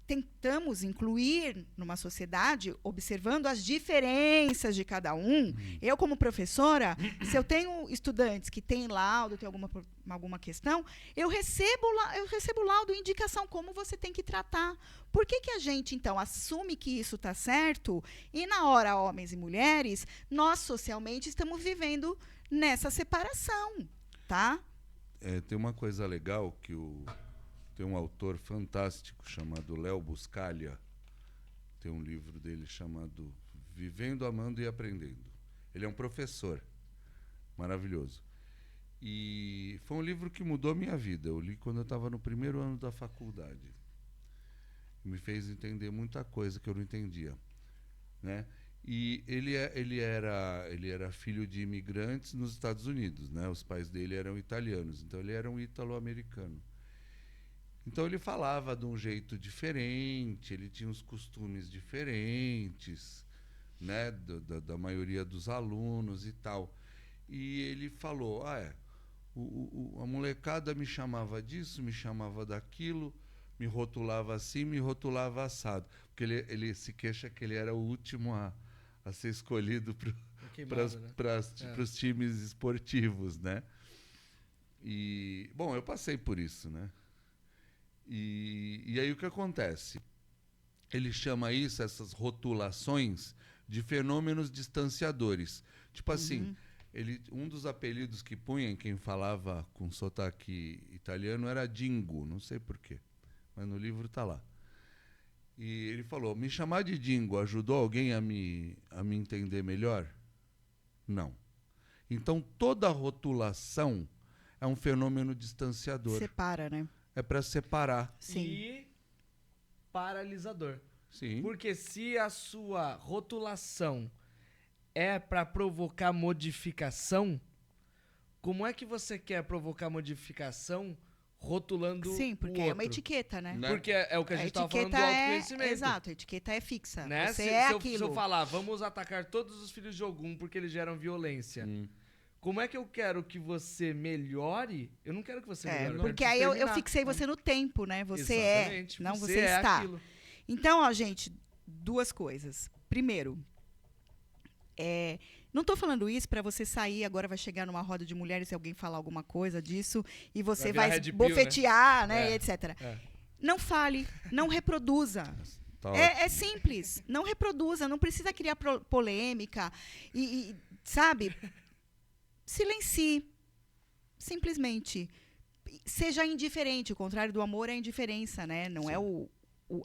tentamos incluir numa sociedade, observando as diferenças de cada um. Eu, como professora, se eu tenho estudantes que têm laudo, têm alguma questão, eu recebo laudo, indicação, como você tem que tratar. Por que a gente, então, assume que isso está certo e, na hora, homens e mulheres, nós, socialmente, estamos vivendo nessa separação? Tá? Tem uma coisa legal que tem um autor fantástico chamado Léo Buscaglia. Tem um livro dele chamado Vivendo, Amando e Aprendendo. Ele é um professor maravilhoso. E foi um livro que mudou a minha vida. Eu li quando eu estava no primeiro ano da faculdade. Me fez entender muita coisa que eu não entendia, né? E ele era filho de imigrantes nos Estados Unidos, né? Os pais dele eram italianos, então ele era um ítalo-americano. Então ele falava de um jeito diferente, ele tinha uns costumes diferentes, né? Da maioria dos alunos e tal. E ele falou, a molecada me chamava disso, me chamava daquilo, me rotulava assim, me rotulava assado. Porque ele se queixa que ele era o último a ser escolhido para os times esportivos, né? E, bom, eu passei por isso, né? E aí o que acontece? Ele chama isso, essas rotulações, de fenômenos distanciadores. Tipo assim, um dos apelidos que punha em quem falava com sotaque italiano era Dingo, não sei porquê, mas no livro está lá. E ele falou, me chamar de Dingo ajudou alguém a me entender melhor? Não. Então, toda rotulação é um fenômeno distanciador. Separa, né? É para separar. Sim. E paralisador. Sim. Porque se a sua rotulação é para provocar modificação, como é que você quer provocar modificação rotulando Sim, porque o é outro? uma etiqueta, né? Porque é o que a gente estava falando do etiqueta autoconhecimento. Exato, a etiqueta é fixa. Né? Você Se aquilo. se eu falar, vamos atacar todos os filhos de Ogum porque eles geram violência. Como é que eu quero que você melhore? Eu não quero que você melhore. Eu porque quero aí te eu exterminar. fixei você no tempo, né? Você Exatamente. não Você você é está. aquilo. Então, ó, gente, duas coisas. Primeiro, não estou falando isso para você sair, agora vai chegar numa roda de mulheres e alguém falar alguma coisa disso e você Vai virar vai Red Pill, bofetear, né, É. etc. É. Não fale, não reproduza. Tá É simples. Não reproduza, não precisa criar polêmica. Sabe? Silencie. Simplesmente. seja indiferente. O contrário do amor é a indiferença, né? Não é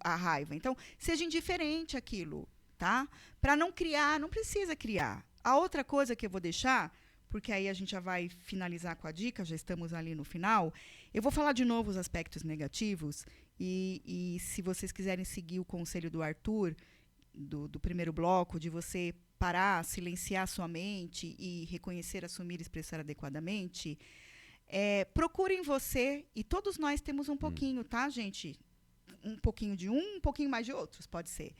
a raiva. Então, seja indiferente àquilo, tá? Para não criar, não precisa criar. A outra coisa que eu vou deixar, porque aí a gente já vai finalizar com a dica, já estamos ali no final, eu vou falar de novo os aspectos negativos, e se vocês quiserem seguir o conselho do Arthur, do primeiro bloco, de você parar, silenciar sua mente e reconhecer, assumir e expressar adequadamente, procurem você, e todos nós temos um pouquinho, tá, gente? Um pouquinho de um pouquinho mais de outros, pode ser.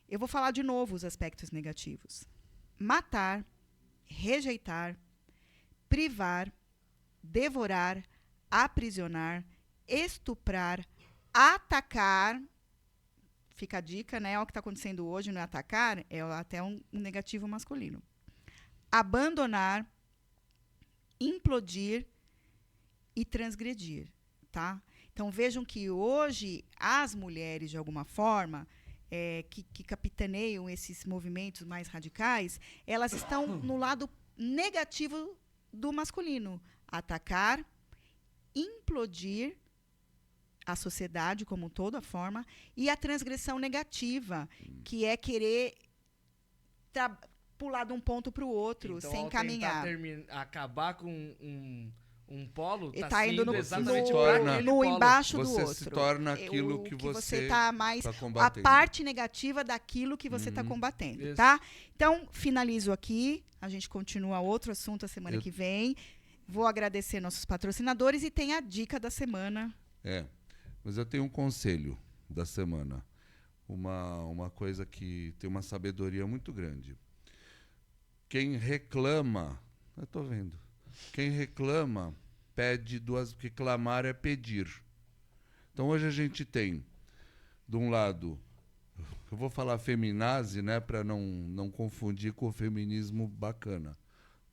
Eu vou falar de novo os aspectos negativos. Matar, rejeitar, privar, devorar, aprisionar, estuprar, atacar. Fica a dica, né? O que está acontecendo hoje não é atacar, é até um negativo masculino. Abandonar, implodir e transgredir, tá? Então, vejam que hoje as mulheres, de alguma forma, que capitaneiam esses movimentos mais radicais, elas estão no lado negativo do masculino. Atacar, implodir a sociedade como um todo, a forma, e a transgressão negativa, que é querer pular de um ponto para o outro, então, sem caminhar. Acabar com um polo, está indo exatamente no embaixo do outro. Você se torna aquilo que você está mais a parte negativa daquilo que você está combatendo, Isso. tá? Então, finalizo aqui. A gente continua outro assunto a semana que vem. Vou agradecer nossos patrocinadores e tem a dica da semana. Mas eu tenho um conselho da semana. Uma coisa que tem uma sabedoria muito grande. Quem reclama... Eu estou vendo. Quem reclama, pede duas... Porque clamar é pedir. Então, hoje a gente tem, de um lado... Eu vou falar feminazi, né, para não confundir com o feminismo bacana.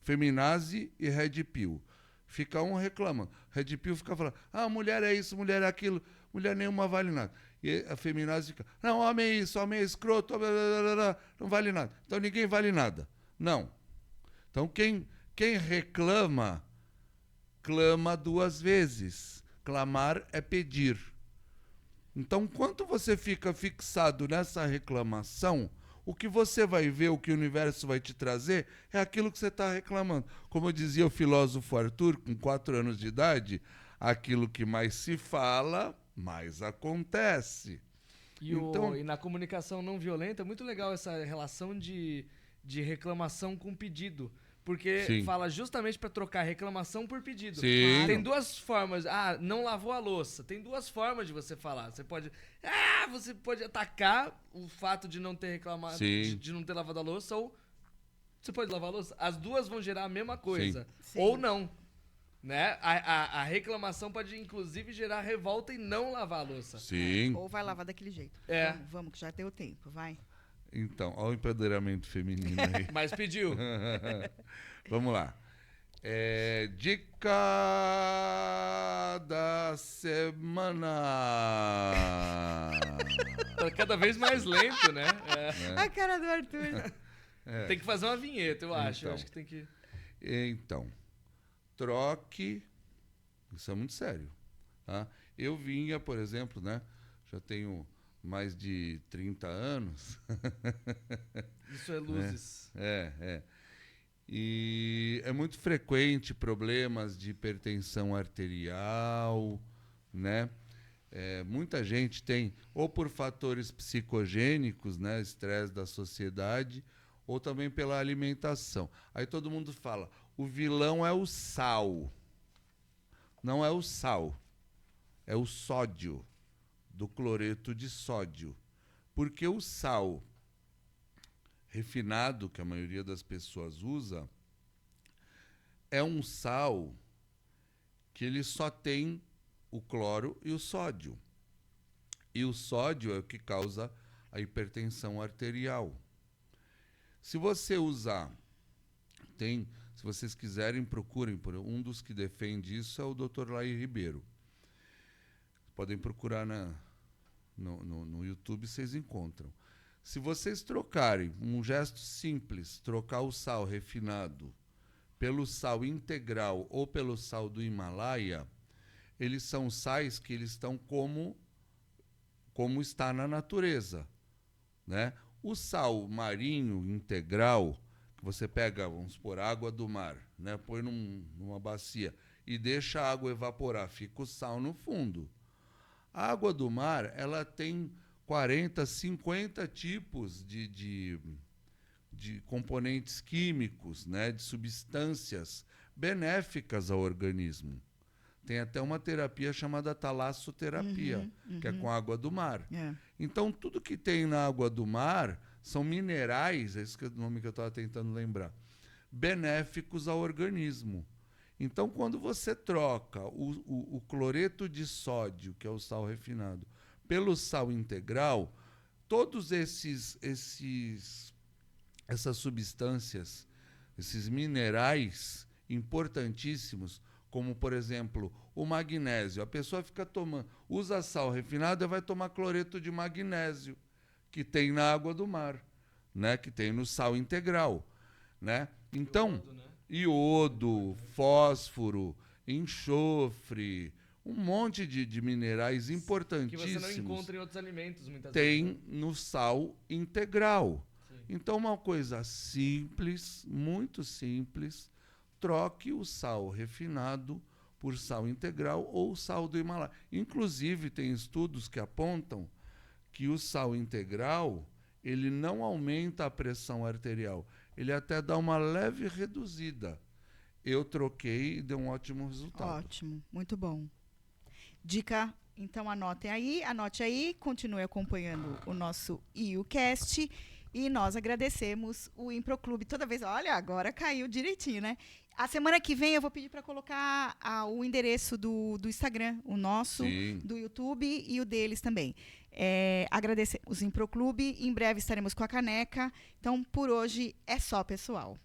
Feminazi e Red Pill. Fica um reclamando. Red Pill fica falando, mulher é isso, mulher é aquilo, mulher nenhuma vale nada. E a feminazi fica, não, homem é isso, homem é escroto, blá, blá, blá, blá, não vale nada. Então ninguém vale nada. Não. Então quem reclama, clama duas vezes. Clamar é pedir. Então, quando você fica fixado nessa reclamação, o que você vai ver, o que o universo vai te trazer, é aquilo que você está reclamando. Como dizia o filósofo Arthur, com 4 anos de idade, aquilo que mais se fala, mais acontece. E na comunicação não violenta, é muito legal essa relação de reclamação com pedido. Porque fala justamente para trocar reclamação por pedido. Sim. Tem duas formas. Não lavou a louça. Tem duas formas de você falar. Você pode atacar o fato de não ter reclamado, de não ter lavado a louça, ou você pode lavar a louça. As duas vão gerar a mesma coisa. Sim. Ou não. Né? A reclamação pode, inclusive, gerar revolta e não lavar a louça. Sim. Ou vai lavar daquele jeito. Vamos, que já deu tempo. Vai. Então, olha o empoderamento feminino aí. Mas pediu. Vamos lá. Dica da semana. Tá cada vez mais lento, né? A cara do Arthur. Tem que fazer uma vinheta, eu acho. Então. Eu acho que tem que... Então, troque... Isso é muito sério. Tá? Eu vinha, por exemplo, né? Já tenho... mais de 30 anos. Isso é luzes. E é muito frequente problemas de hipertensão arterial, né? Muita gente tem, ou por fatores psicogênicos, né? Estresse da sociedade, ou também pela alimentação. Aí todo mundo fala, o vilão é o sal. Não é o sal, é o sódio. Do cloreto de sódio. Porque o sal refinado, que a maioria das pessoas usa, é um sal que ele só tem o cloro e o sódio. E o sódio é o que causa a hipertensão arterial. Se você usar, se vocês quiserem, procurem, um dos que defende isso é o Dr. Laí Ribeiro. Podem procurar no YouTube, vocês encontram. Se vocês trocarem, um gesto simples, trocar o sal refinado pelo sal integral ou pelo sal do Himalaia, eles são sais que eles estão como está na natureza, né? O sal marinho integral, que você pega, vamos supor, água do mar, né? Põe numa bacia e deixa a água evaporar, fica o sal no fundo. A água do mar, ela tem 40, 50 tipos de componentes químicos, né? De substâncias benéficas ao organismo. Tem até uma terapia chamada talassoterapia, que é com água do mar. Então, tudo que tem na água do mar são minerais, esse que é o nome que eu estava tentando lembrar, benéficos ao organismo. Então, quando você troca o cloreto de sódio, que é o sal refinado, pelo sal integral, todos essas substâncias, esses minerais importantíssimos, como, por exemplo, o magnésio. A pessoa usa sal refinado e vai tomar cloreto de magnésio, que tem na água do mar, né? Que tem no sal integral, né? Então, iodo, fósforo, enxofre, um monte de minerais importantíssimos. Que você não encontra em outros alimentos, muitas tem vezes. Tem no sal integral. Sim. Então, uma coisa simples, muito simples, troque o sal refinado por sal integral ou sal do Himalaia. Inclusive, tem estudos que apontam que o sal integral ele não aumenta a pressão arterial, ele até dá uma leve reduzida. Eu troquei e deu um ótimo resultado. Ótimo, muito bom. Dica, então anote aí, continue acompanhando o nosso IUCast e nós agradecemos o Improclube. Toda vez, olha, agora caiu direitinho, né? A semana que vem eu vou pedir para colocar o endereço do Instagram, o nosso, Sim. do YouTube e o deles também. Agradecemos o Improclube, em breve estaremos com a caneca. Então, por hoje é só, pessoal.